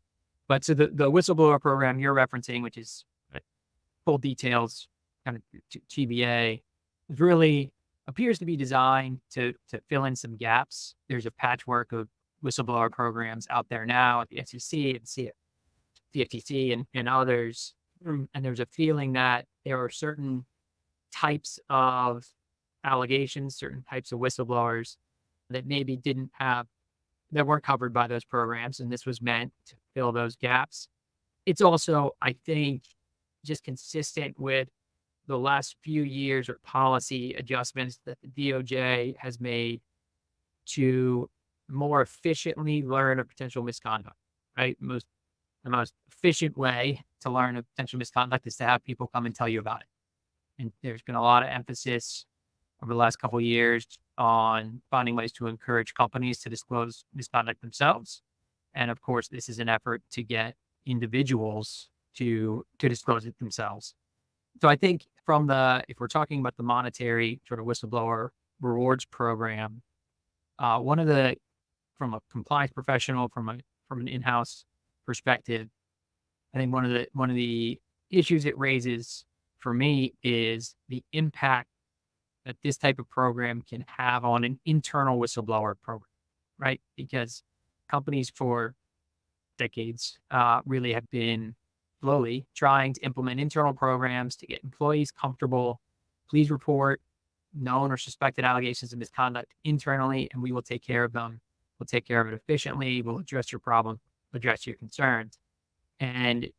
But so the whistleblower program you're referencing, which is full details, kind of TBA, really appears to be designed to fill in some gaps. There's a patchwork of whistleblower programs out there now at the SEC and the FTC and others. And there's a feeling that there are certain types of allegations, certain types of whistleblowers that maybe that weren't covered by those programs. And this was meant to fill those gaps. It's also, I think, just consistent with the last few years or policy adjustments that the DOJ has made to more efficiently learn of potential misconduct, right? The most efficient way to learn of potential misconduct is to have people come and tell you about it. And there's been a lot of emphasis over the last couple of years on finding ways to encourage companies to disclose misconduct themselves. And of course, this is an effort to get individuals to disclose it themselves. So I think if we're talking about the monetary sort of whistleblower rewards program, from a compliance professional, from an in-house perspective, I think one of the issues it raises for me is the impact that this type of program can have on an internal whistleblower program, right? Because companies for decades really have been slowly trying to implement internal programs to get employees comfortable. Please report known or suspected allegations of misconduct internally, and we will take care of them. We'll take care of it efficiently. We'll address your problem, address your concerns. And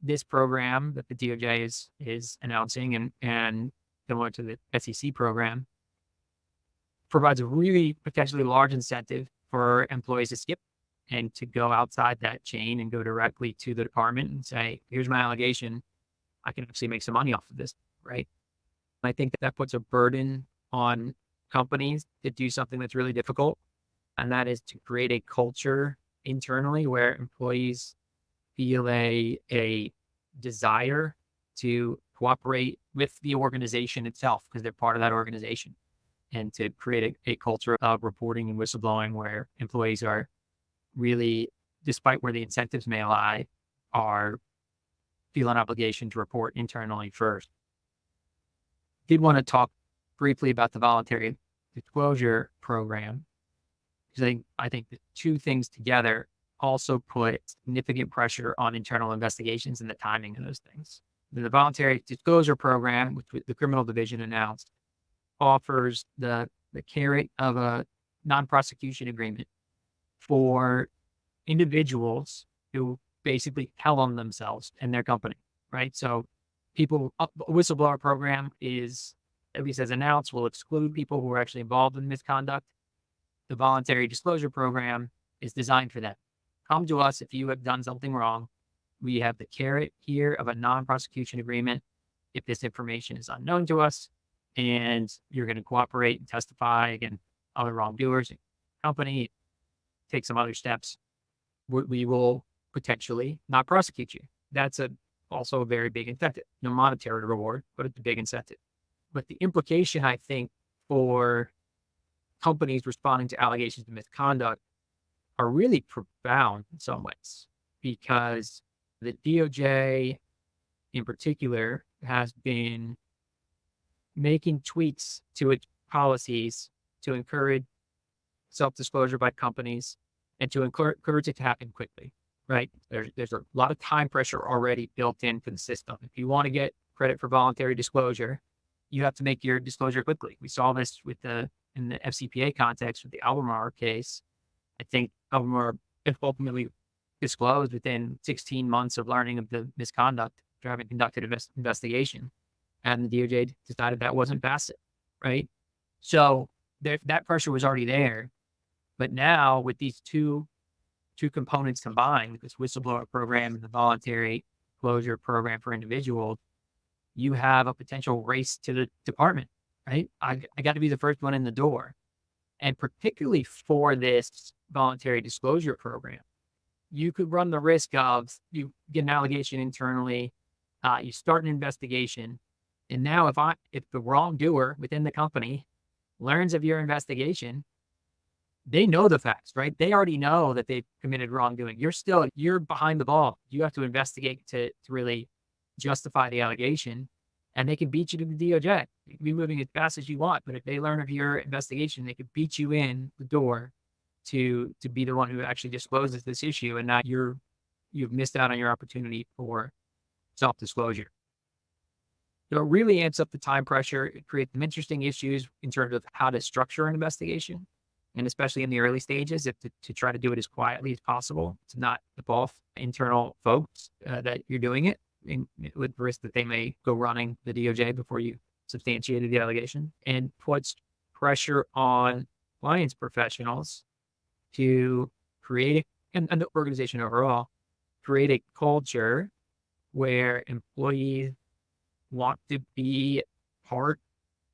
this program that the DOJ is announcing and similar to the SEC program provides a really potentially large incentive for employees to skip and to go outside that chain and go directly to the department and say, here's my allegation. I can actually make some money off of this, right? I think that puts a burden on companies to do something that's really difficult. And that is to create a culture internally where employees feel a desire to cooperate with the organization itself because they're part of that organization, and to create a culture of reporting and whistleblowing where employees are really, despite where the incentives may lie, feel an obligation to report internally first. Did want to talk briefly about the voluntary disclosure program, because I think the two things together also put significant pressure on internal investigations and the timing of those things. The voluntary disclosure program, which the criminal division announced, offers the carrot of a non-prosecution agreement for individuals who basically tell on themselves and their company, right? So A whistleblower program is, at least as announced, will exclude people who are actually involved in misconduct. The voluntary disclosure program is designed for that. Come to us if you have done something wrong. We have the carrot here of a non-prosecution agreement if this information is unknown to us, and you're going to cooperate and testify against other wrongdoers in the company, take some other steps, we will potentially not prosecute you. That's also a very big incentive. No monetary reward, but it's a big incentive. But the implication, I think, for companies responding to allegations of misconduct are really profound in some ways, because the DOJ in particular has been making tweaks to its policies to encourage self-disclosure by companies and to encourage it to happen quickly, right? There's a lot of time pressure already built into the system. If you want to get credit for voluntary disclosure, you have to make your disclosure quickly. We saw this in the FCPA context with the Albemarle case. I think Albemarle ultimately disclosed within 16 months of learning of the misconduct after having conducted an investigation. And the DOJ decided that wasn't passive, right? So that pressure was already there. But now with these two components combined, this whistleblower program and the voluntary disclosure program for individuals, you have a potential race to the department, right? I got to be the first one in the door. And particularly for this voluntary disclosure program, you could run the risk of you get an allegation internally, you start an investigation, and now if the wrongdoer within the company learns of your investigation, they know the facts, right? They already know that they've committed wrongdoing. You're behind the ball. You have to investigate to really justify the allegation, and they can beat you to the DOJ. You can be moving as fast as you want, but if they learn of your investigation, they could beat you in the door to be the one who actually discloses this issue, and now you've missed out on your opportunity for self-disclosure. So it really amps up the time pressure. It creates some interesting issues in terms of how to structure an investigation, and especially in the early stages, to try to do it as quietly as possible, to not tip off internal folks that you're doing it, with the risk that they may go running the DOJ before you substantiated the allegation, and puts pressure on compliance professionals to create, and the organization overall, create a culture where employees want to be part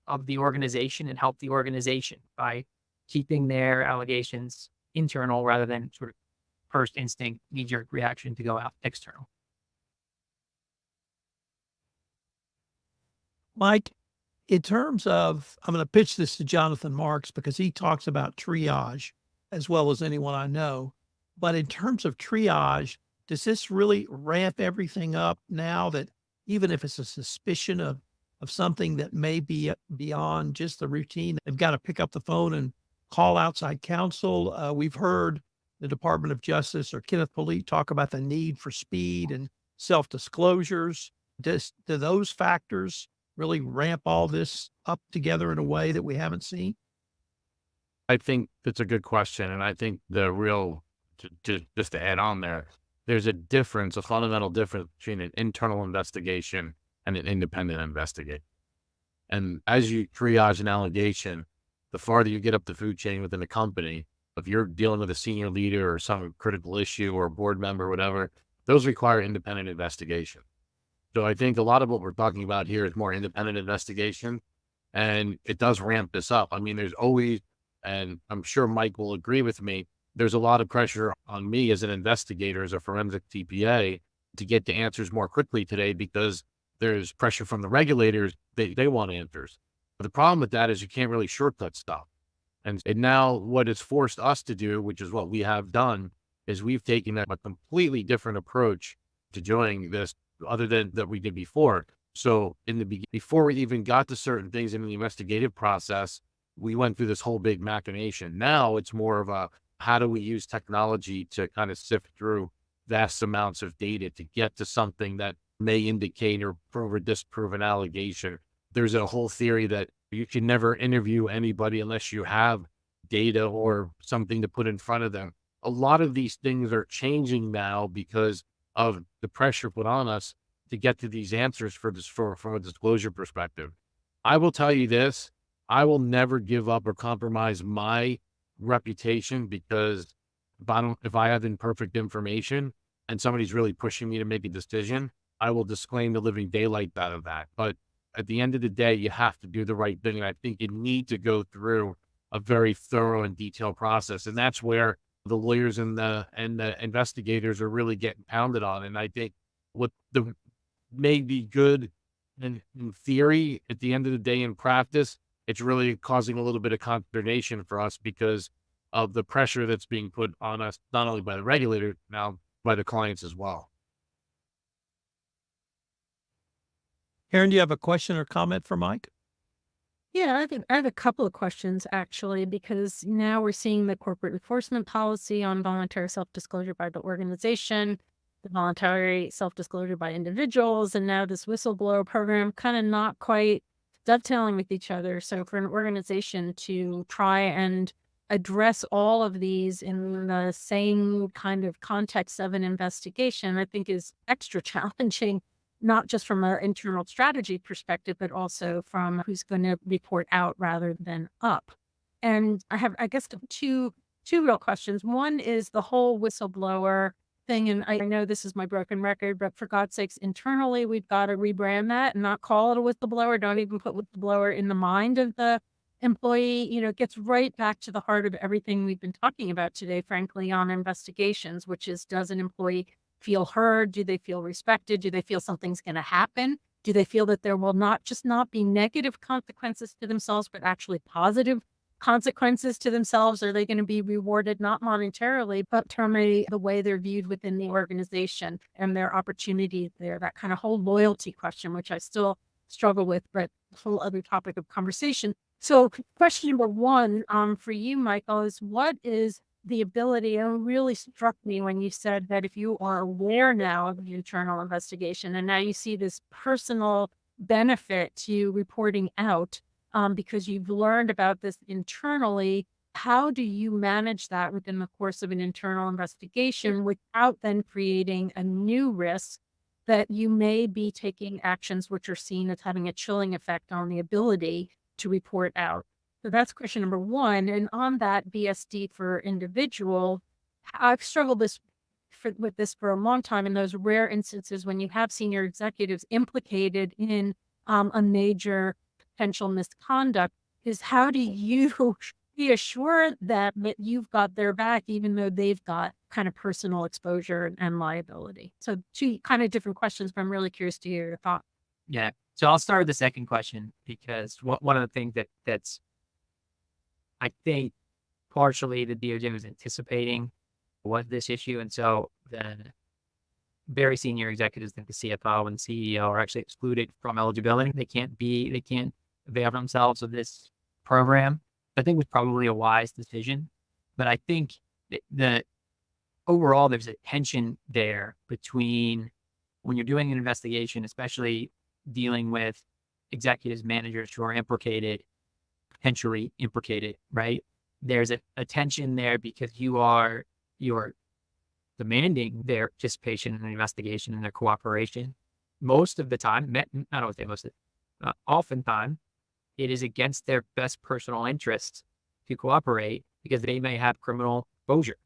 of the organization and help the organization by keeping their allegations internal rather than sort of first instinct, knee-jerk reaction to go out external. Mike, in terms of, I'm going to pitch this to Jonathan Marks because he talks about triage as well as anyone I know. But in terms of triage, does this really ramp everything up now that even if it's a suspicion of something that may be beyond just the routine, they've got to pick up the phone and call outside counsel? We've heard the Department of Justice or Kenneth Polite talk about the need for speed and self-disclosures. Do those factors really ramp all this up together in a way that we haven't seen? I think that's a good question. And I think the real, just to add on there, there's a fundamental difference between an internal investigation and an independent investigation. And as you triage an allegation, the farther you get up the food chain within a company, if you're dealing with a senior leader or some critical issue or a board member or whatever, those require independent investigation. So I think a lot of what we're talking about here is more independent investigation, and it does ramp this up. I mean, there's always, and I'm sure Mike will agree with me, there's a lot of pressure on me as an investigator, as a forensic TPA, to get the answers more quickly today because there's pressure from the regulators. They want answers. But the problem with that is you can't really shortcut stuff. And now what it's forced us to do, which is what we have done, is we've taken a completely different approach to doing this other than that we did before. So before we even got to certain things in the investigative process, we went through this whole big machination. Now it's more of a, how do we use technology to kind of sift through vast amounts of data to get to something that may indicate or prove or disprove an allegation. There's a whole theory that you can never interview anybody unless you have data or something to put in front of them. A lot of these things are changing now because of the pressure put on us to get to these answers for this, from a disclosure perspective. I will tell you this, I will never give up or compromise my reputation, because if I have imperfect information and somebody's really pushing me to make a decision, I will disclaim the living daylight out of that. But at the end of the day, you have to do the right thing. And I think you need to go through a very thorough and detailed process. And that's where the lawyers and the investigators are really getting pounded on. And I think what may be good in theory, at the end of the day, in practice, it's really causing a little bit of consternation for us because of the pressure that's being put on us, not only by the regulator, now by the clients as well. Karen, do you have a question or comment for Mike? Yeah, I have a couple of questions actually, because now we're seeing the corporate enforcement policy on voluntary self-disclosure by the organization, the voluntary self-disclosure by individuals, and now this whistleblower program kind of not quite dovetailing with each other. So for an organization to try and address all of these in the same kind of context of an investigation, I think is extra challenging, not just from an internal strategy perspective, but also from who's going to report out rather than up. And I have, I guess, two real questions. One is the whole whistleblower thing. And I know this is my broken record, but for God's sakes, internally, we've got to rebrand that and not call it a whistleblower. Don't even put whistleblower in the mind of the employee. You know, it gets right back to the heart of everything we've been talking about today, frankly, on investigations, which is, does an employee feel heard? Do they feel respected? Do they feel something's going to happen? Do they feel that there will not be negative consequences to themselves, but actually positive consequences to themselves? Are they going to be rewarded not monetarily, but from the way they're viewed within the organization and their opportunities there? That kind of whole loyalty question, which I still struggle with, but a whole other topic of conversation. So question number one for you, Michael, is what is the ability, and it really struck me when you said that if you are aware now of the internal investigation and now you see this personal benefit to reporting out because you've learned about this internally, how do you manage that within the course of an internal investigation without then creating a new risk that you may be taking actions which are seen as having a chilling effect on the ability to report out? So that's question number one. And on that BSD for individual, I've struggled with this for a long time in those rare instances when you have senior executives implicated in a major potential misconduct, is how do you be assured that you've got their back, even though they've got kind of personal exposure and liability? So two kind of different questions, but I'm really curious to hear your thoughts. Yeah. So I'll start with the second question, because one of the things that's I think partially the DOJ was anticipating was this issue. And so the very senior executives, like the CFO and CEO, are actually excluded from eligibility. They can't avail themselves of this program. I think it was probably a wise decision. But I think the overall, there's a tension there between when you're doing an investigation, especially dealing with executives, managers who are potentially implicated, right? There's a tension there because you're demanding their participation in an investigation and their cooperation. Most of the time, I don't say most of the oftentimes, it is against their best personal interests to cooperate because they may have criminal exposure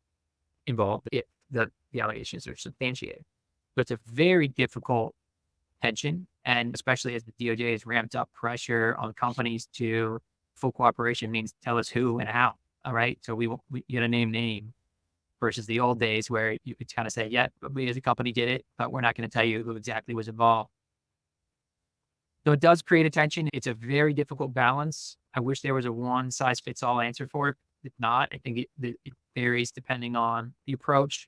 involved if the allegations are substantiated. So it's a very difficult tension, and especially as the DOJ has ramped up pressure on companies to full cooperation means tell us who and how. All right. So we get a name versus the old days where you could kind of say, yeah, we as a company did it, but we're not going to tell you who exactly was involved. So it does create a tension. It's a very difficult balance. I wish there was a one size fits all answer for it. If not, I think it varies depending on the approach,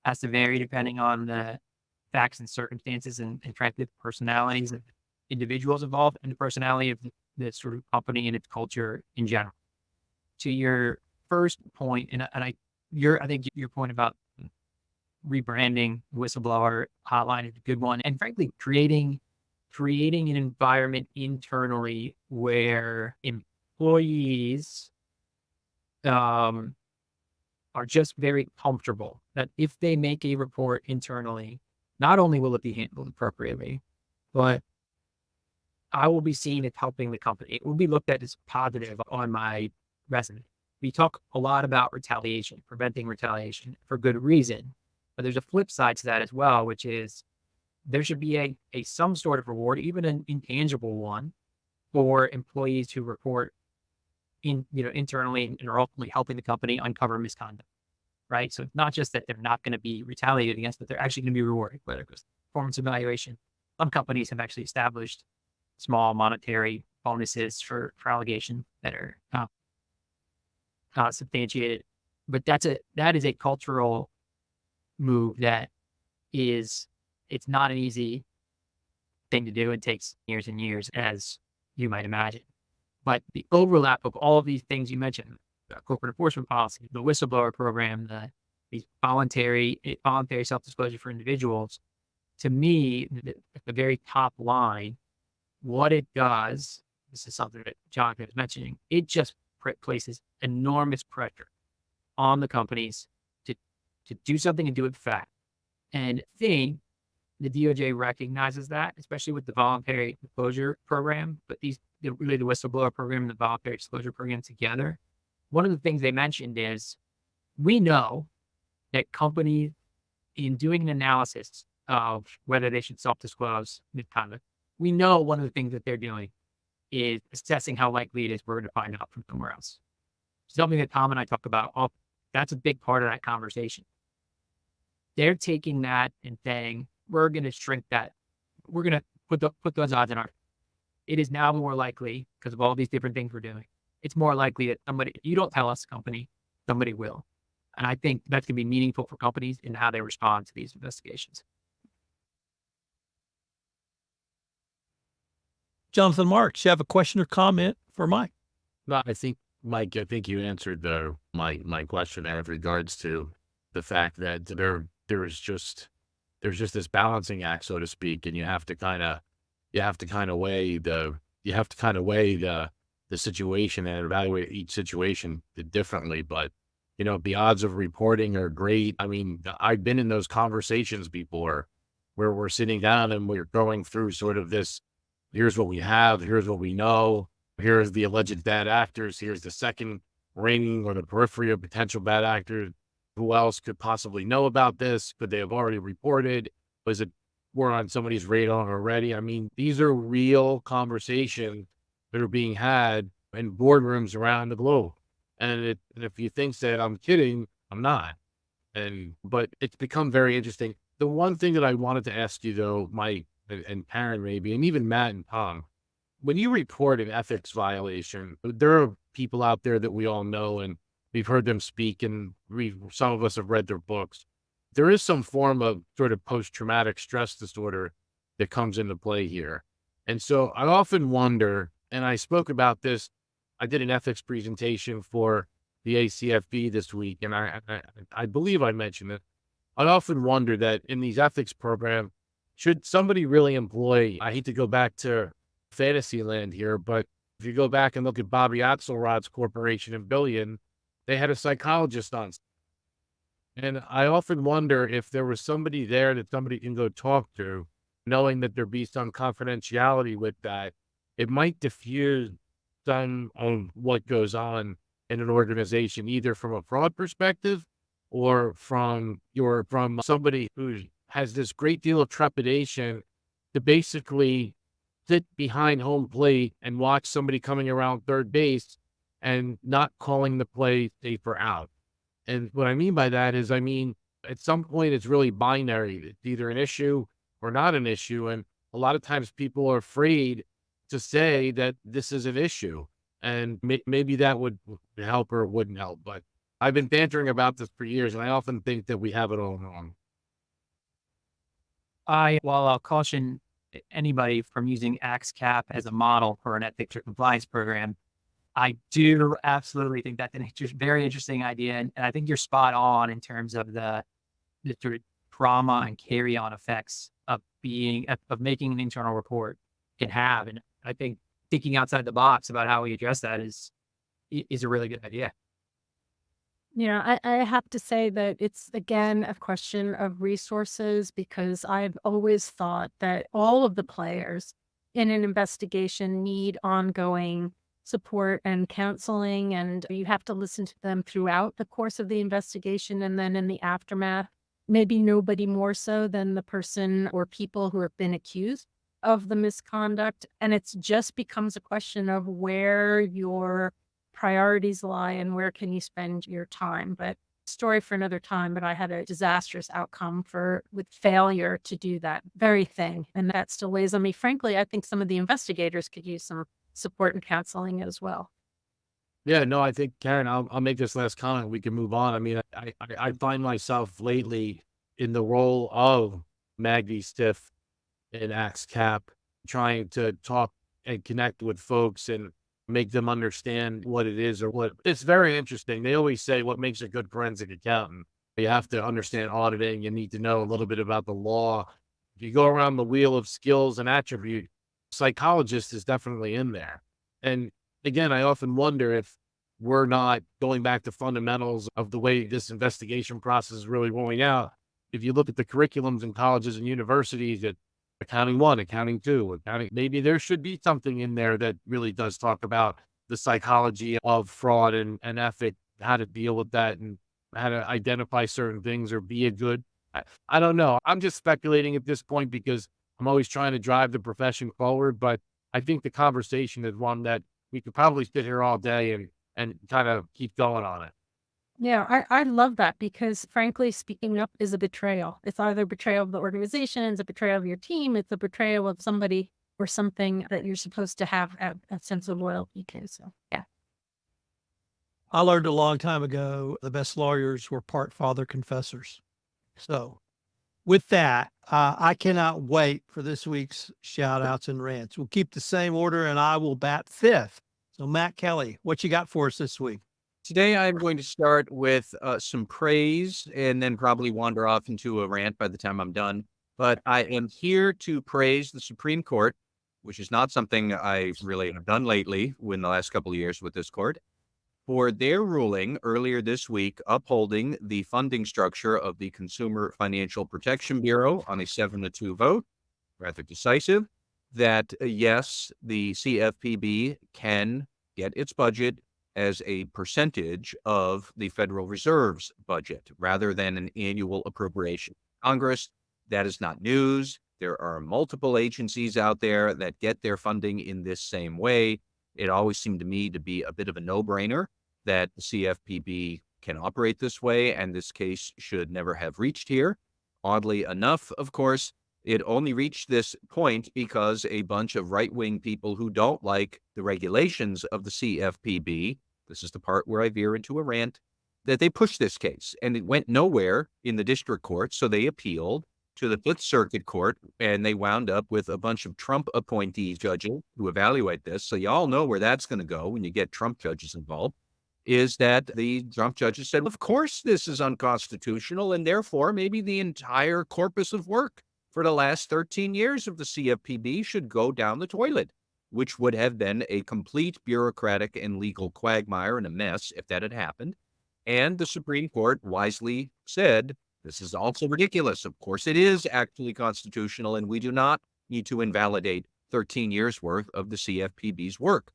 has to vary depending on the facts and circumstances and frankly, the personalities of individuals involved and the personality of the sort of company and its culture in general. To your first point, and I think your point about rebranding whistleblower hotline is a good one, and frankly, creating an environment internally where employees are just very comfortable that if they make a report internally, not only will it be handled appropriately, but I will be seen as helping the company. It will be looked at as positive on my resume. We talk a lot about retaliation, preventing retaliation for good reason, but there's a flip side to that as well, which is there should be a some sort of reward, even an intangible one, for employees who report internally and are ultimately helping the company uncover misconduct, right? So it's not just that they're not going to be retaliated against, but they're actually going to be rewarded, whether it goes to performance evaluation. Some companies have actually established small monetary bonuses for allegation that are substantiated. But that is a cultural move that it's not an easy thing to do. It takes years and years, as you might imagine. But the overlap of all of these things you mentioned, the corporate enforcement policy, the whistleblower program, these voluntary self-disclosure for individuals, to me, at the very top line, what it does, this is something that Jonathan was mentioning, it just places enormous pressure on the companies to do something and do it fast. And I think the DOJ recognizes that, especially with the voluntary disclosure program, but really the whistleblower program and the voluntary disclosure program together. One of the things they mentioned is we know that companies, in doing an analysis of whether they should self-disclose misconduct, we know one of the things that they're doing is assessing how likely it is we're going to find out from somewhere else. Something that Tom and I talk about, that's a big part of that conversation. They're taking that and saying, we're going to shrink that. We're going to put those odds in our. It is now more likely, because of all these different things we're doing, it's more likely that somebody, you don't tell us, company, somebody will. And I think that's going to be meaningful for companies in how they respond to these investigations. Jonathan Marks, you have a question or comment for Mike? No, I think, Mike, you answered my question there with regards to the fact that there's just this balancing act, so to speak, and you have to kind of weigh the situation and evaluate each situation differently. But the odds of reporting are great. I mean, I've been in those conversations before where we're sitting down and we're going through sort of this. Here's what we have. Here's what we know. Here's the alleged bad actors. Here's the second ring or the periphery of potential bad actors. Who else could possibly know about this? Could they have already reported? Was it more on somebody's radar already? I mean, these are real conversations that are being had in boardrooms around the globe. And if you think that I'm kidding, I'm not. But it's become very interesting. The one thing that I wanted to ask you, though, Mike and Karen maybe, and even Matt and Tom, when you report an ethics violation, there are people out there that we all know and we've heard them speak, and some of us have read their books. There is some form of sort of post-traumatic stress disorder that comes into play here. And so I often wonder, and I spoke about this, I did an ethics presentation for the ACFB this week, and I believe I mentioned it. I often wonder that in these ethics programs, should somebody really employ, I hate to go back to fantasy land here, but if you go back and look at Bobby Axelrod's corporation and Billion, they had a psychologist on. And I often wonder if there was somebody there that somebody can go talk to, knowing that there'd be some confidentiality with that. It might diffuse some of what goes on in an organization, either from a fraud perspective or from somebody who has this great deal of trepidation to basically sit behind home plate and watch somebody coming around third base and not calling the play safer out. And what I mean by that is, at some point it's really binary. It's either an issue or not an issue. And a lot of times people are afraid to say that this is an issue. And maybe that would help or wouldn't help. But I've been bantering about this for years, and I often think that we have it all wrong. While I'll caution anybody from using AXCAP as a model for an ethics or compliance program, I do absolutely think that's a very interesting idea. And I think you're spot on in terms of the sort of trauma and carry-on effects of making an internal report can have. And I think thinking outside the box about how we address that is a really good idea. I have to say that it's, again, a question of resources because I've always thought that all of the players in an investigation need ongoing support and counseling, and you have to listen to them throughout the course of the investigation and then in the aftermath. Maybe nobody more so than the person or people who have been accused of the misconduct. And it's just becomes a question of where your priorities lie and where can you spend your time. But story for another time, but I had a disastrous outcome with failure to do that very thing. And that still weighs on me. Frankly, I think some of the investigators could use some support and counseling as well. Yeah, no, I think Karen, I'll make this last comment. We can move on. I mean, I find myself lately in the role of Maggie Stiff and Axe Cap, trying to talk and connect with folks and make them understand what it is or what it's very interesting. They always say what makes a good forensic accountant. You have to understand auditing. You need to know a little bit about the law. If you go around the wheel of skills and attribute, psychologist is definitely in there. And again, I often wonder if we're not going back to fundamentals of the way this investigation process is really rolling out. If you look at the curriculums in colleges and universities at accounting 1, accounting 2, accounting, maybe there should be something in there that really does talk about the psychology of fraud and ethic, how to deal with that and how to identify certain things or be a good. I don't know. I'm just speculating at this point because I'm always trying to drive the profession forward, but I think the conversation is one that we could probably sit here all day and kind of keep going on it. Yeah, I love that because frankly, speaking up is a betrayal. It's either betrayal of the organization, it's a betrayal of your team, it's a betrayal of somebody or something that you're supposed to have a sense of loyalty to. So, yeah. I learned a long time ago, the best lawyers were part father confessors. So with that, I cannot wait for this week's shout outs and rants. We'll keep the same order and I will bat fifth. So Matt Kelly, what you got for us this week? Today, I'm going to start with some praise and then probably wander off into a rant by the time I'm done. But I am here to praise the Supreme Court, which is not something I really have done lately in the last couple of years with this court, for their ruling earlier this week upholding the funding structure of the Consumer Financial Protection Bureau on a 7-2 vote, rather decisive, that yes, the CFPB can get its budget as a percentage of the Federal Reserve's budget rather than an annual appropriation. Congress, that is not news. There are multiple agencies out there that get their funding in this same way. It always seemed to me to be a bit of a no-brainer that the CFPB can operate this way, and this case should never have reached here. Oddly enough, of course, it only reached this point because a bunch of right-wing people who don't like the regulations of the CFPB, this is the part where I veer into a rant, that they pushed this case, and it went nowhere in the district court, so they appealed to the Fifth Circuit Court, and they wound up with a bunch of Trump appointee judges who evaluate this. So you all know where that's going to go when you get Trump judges involved, is that the Trump judges said, of course this is unconstitutional, and therefore maybe the entire corpus of work for the last 13 years of the CFPB should go down the toilet, which would have been a complete bureaucratic and legal quagmire and a mess if that had happened. And the Supreme Court wisely said, this is also ridiculous. Of course, it is actually constitutional, and we do not need to invalidate 13 years worth of the CFPB's work.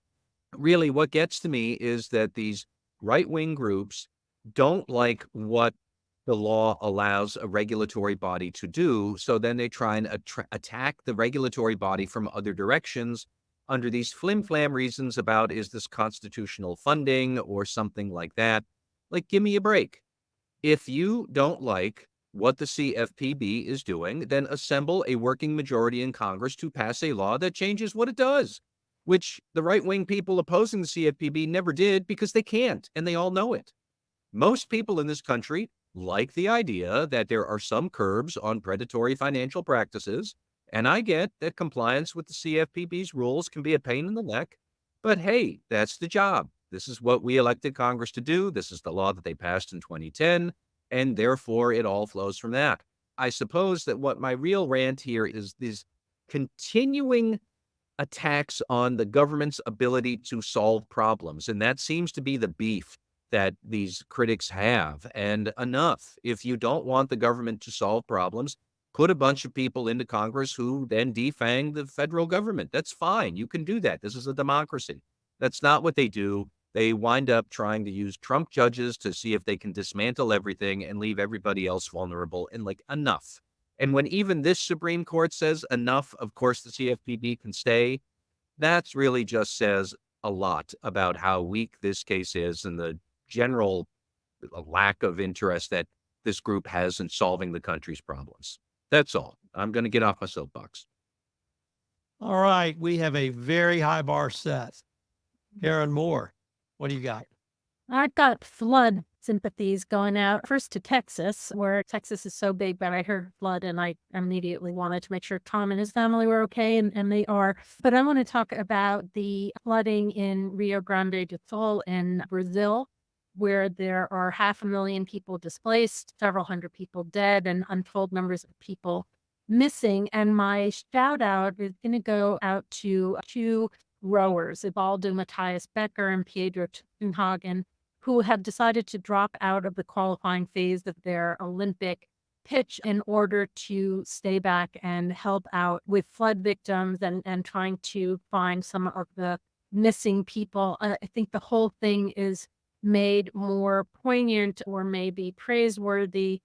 Really, what gets to me is that these right-wing groups don't like what the law allows a regulatory body to do, so then they try and attack the regulatory body from other directions under these flim-flam reasons about, is this constitutional funding or something like that? Like, give me a break. If you don't like what the CFPB is doing, then assemble a working majority in Congress to pass a law that changes what it does, which the right-wing people opposing the CFPB never did because they can't, and they all know it. Most people in this country like the idea that there are some curbs on predatory financial practices, and I get that compliance with the CFPB's rules can be a pain in the neck, but hey, that's the job. This is what we elected Congress to do. This is the law that they passed in 2010, and therefore it all flows from that. I suppose that what my real rant here is these continuing attacks on the government's ability to solve problems, and that seems to be the beef that these critics have. And enough. If you don't want the government to solve problems, put a bunch of people into Congress who then defang the federal government. That's fine. You can do that. This is a democracy. That's not what they do. They wind up trying to use Trump judges to see if they can dismantle everything and leave everybody else vulnerable. And like, enough. And when even this Supreme Court says enough, of course, the CFPB can stay. That's really just says a lot about how weak this case is and the general lack of interest that this group has in solving the country's problems. That's all. I'm going to get off my soapbox. All right. We have a very high bar set. Karen Moore, what do you got? I've got flood sympathies going out first to Texas, where Texas is so big, but I heard flood and I immediately wanted to make sure Tom and his family were okay, and they are. But I want to talk about the flooding in Rio Grande do Sul in Brazil, where there are 500,000 people displaced, several hundred people dead, and untold numbers of people missing. And my shout out is going to go out to two rowers, Evaldo Mathias Becker and Piedro Tuchtenhagen, who have decided to drop out of the qualifying phase of their Olympic pitch in order to stay back and help out with flood victims and trying to find some of the missing people. I think the whole thing is made more poignant or maybe praiseworthy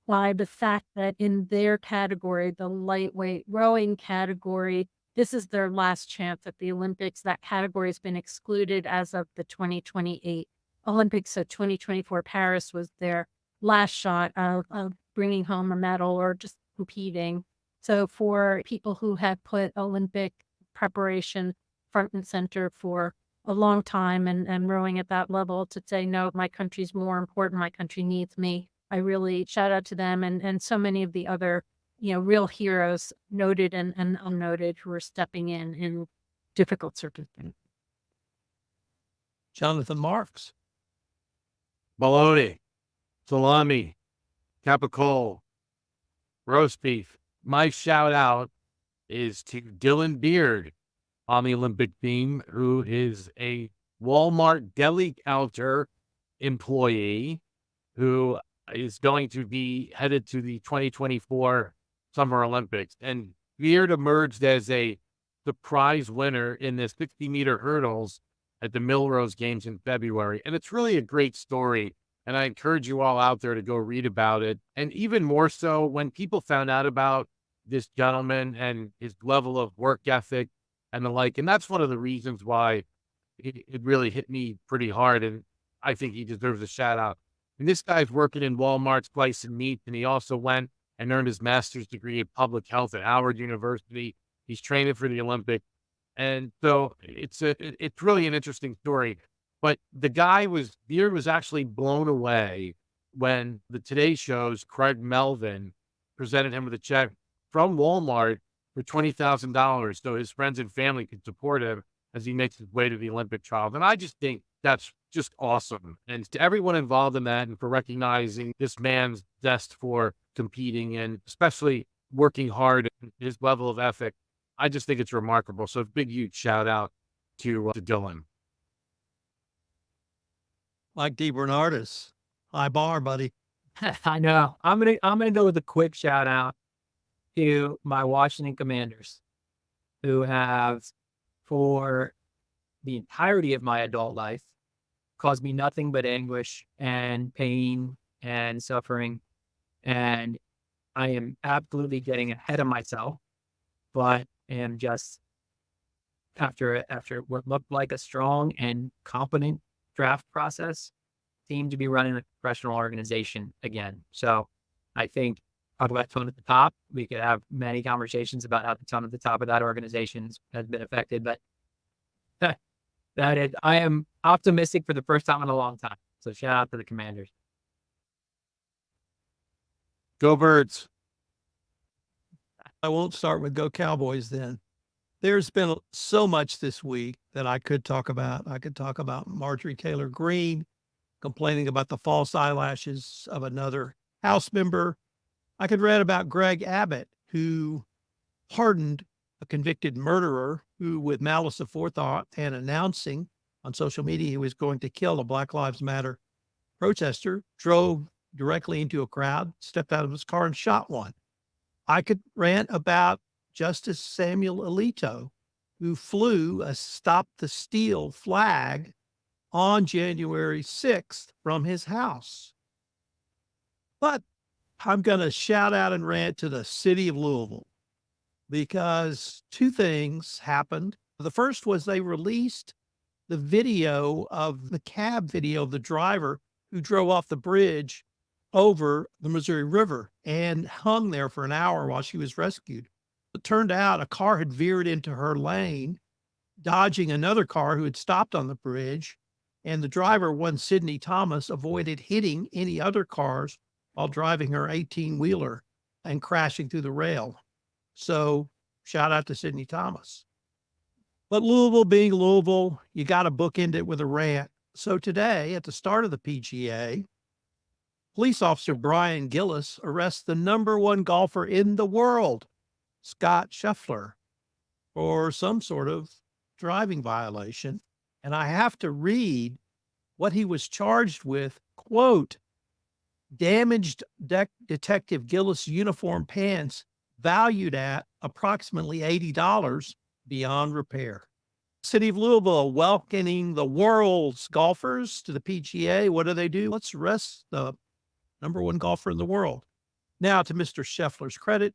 by the fact that in their category, the lightweight rowing category, this is their last chance at the Olympics. That category has been excluded as of the 2028 Olympics. So 2024 Paris was their last shot of bringing home a medal or just competing. So for people who have put Olympic preparation front and center for a long time and rowing at that level, to say, no, my country's more important, my country needs me, I really shout out to them and so many of the other, real heroes, noted and unnoted, who are stepping in difficult circumstances. Jonathan Marks. Bologna, salami, capicola, roast beef. My shout out is to Dylan Beard on the Olympic team, who is a Walmart deli counter employee who is going to be headed to the 2024 Summer Olympics. And Beard emerged as a surprise winner in the 60-meter hurdles at the Millrose Games in February. And it's really a great story. And I encourage you all out there to go read about it. And even more so, when people found out about this gentleman and his level of work ethic and the like. And that's one of the reasons why it really hit me pretty hard. And I think he deserves a shout out. And this guy's working in Walmart's Spice and Meat. And he also went and earned his master's degree in public health at Howard University. He's training for the Olympics. And so it's really an interesting story. But Beard was actually blown away when the Today Show's Craig Melvin presented him with a check from Walmart for $20,000 so his friends and family could support him as he makes his way to the Olympic trials. And I just think that's just awesome. And to everyone involved in that and for recognizing this man's zest for competing and especially working hard and his level of ethic, I just think it's remarkable. So a big, huge shout out to Dylan. Like DeBernardis. High bar, buddy. I know. I'm gonna go with a quick shout out to my Washington Commanders, who have, for the entirety of my adult life, caused me nothing but anguish and pain and suffering. And I am absolutely getting ahead of myself, but am just after what looked like a strong and competent draft process, seemed to be running a professional organization again. So I think talk about tone at the top. We could have many conversations about how the tone at the top of that organization has been affected, but I am optimistic for the first time in a long time. So shout out to the Commanders. Go Birds. I won't start with Go Cowboys then. There's been so much this week that I could talk about. I could talk about Marjorie Taylor Greene complaining about the false eyelashes of another House member. I could read about Greg Abbott, who pardoned a convicted murderer who, with malice aforethought and announcing on social media he was going to kill a Black Lives Matter protester drove directly into a crowd, stepped out of his car and shot one. I could rant about Justice Samuel Alito, who flew a Stop the Steal flag on January 6th from his house. But I'm going to shout out and rant to the city of Louisville because two things happened. The first was they released the video of the cab video of the driver who drove off the bridge over the Missouri River and hung there for an hour while she was rescued. It turned out a car had veered into her lane, dodging another car who had stopped on the bridge, and the driver, one Sidney Thomas, avoided hitting any other cars while driving her 18-wheeler and crashing through the rail. So shout out to Sidney Thomas. But Louisville being Louisville, you got to bookend it with a rant. So today, at the start of the PGA, police officer Brian Gillis arrests the #1 golfer in the world, Scott Scheffler, for some sort of driving violation. And I have to read what he was charged with, quote, damaged Detective Gillis uniform pants valued at approximately $80 beyond repair. City of Louisville welcoming the world's golfers to the PGA. What do? Let's arrest the #1 golfer in the world. Now, to Mr. Scheffler's credit,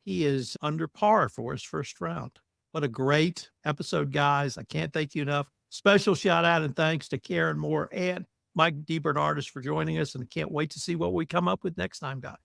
he is under par for his first round. What a great episode, guys. I can't thank you enough. Special shout out and thanks to Karen Moore and Mike DeBernardis for joining us, and I can't wait to see what we come up with next time, guys.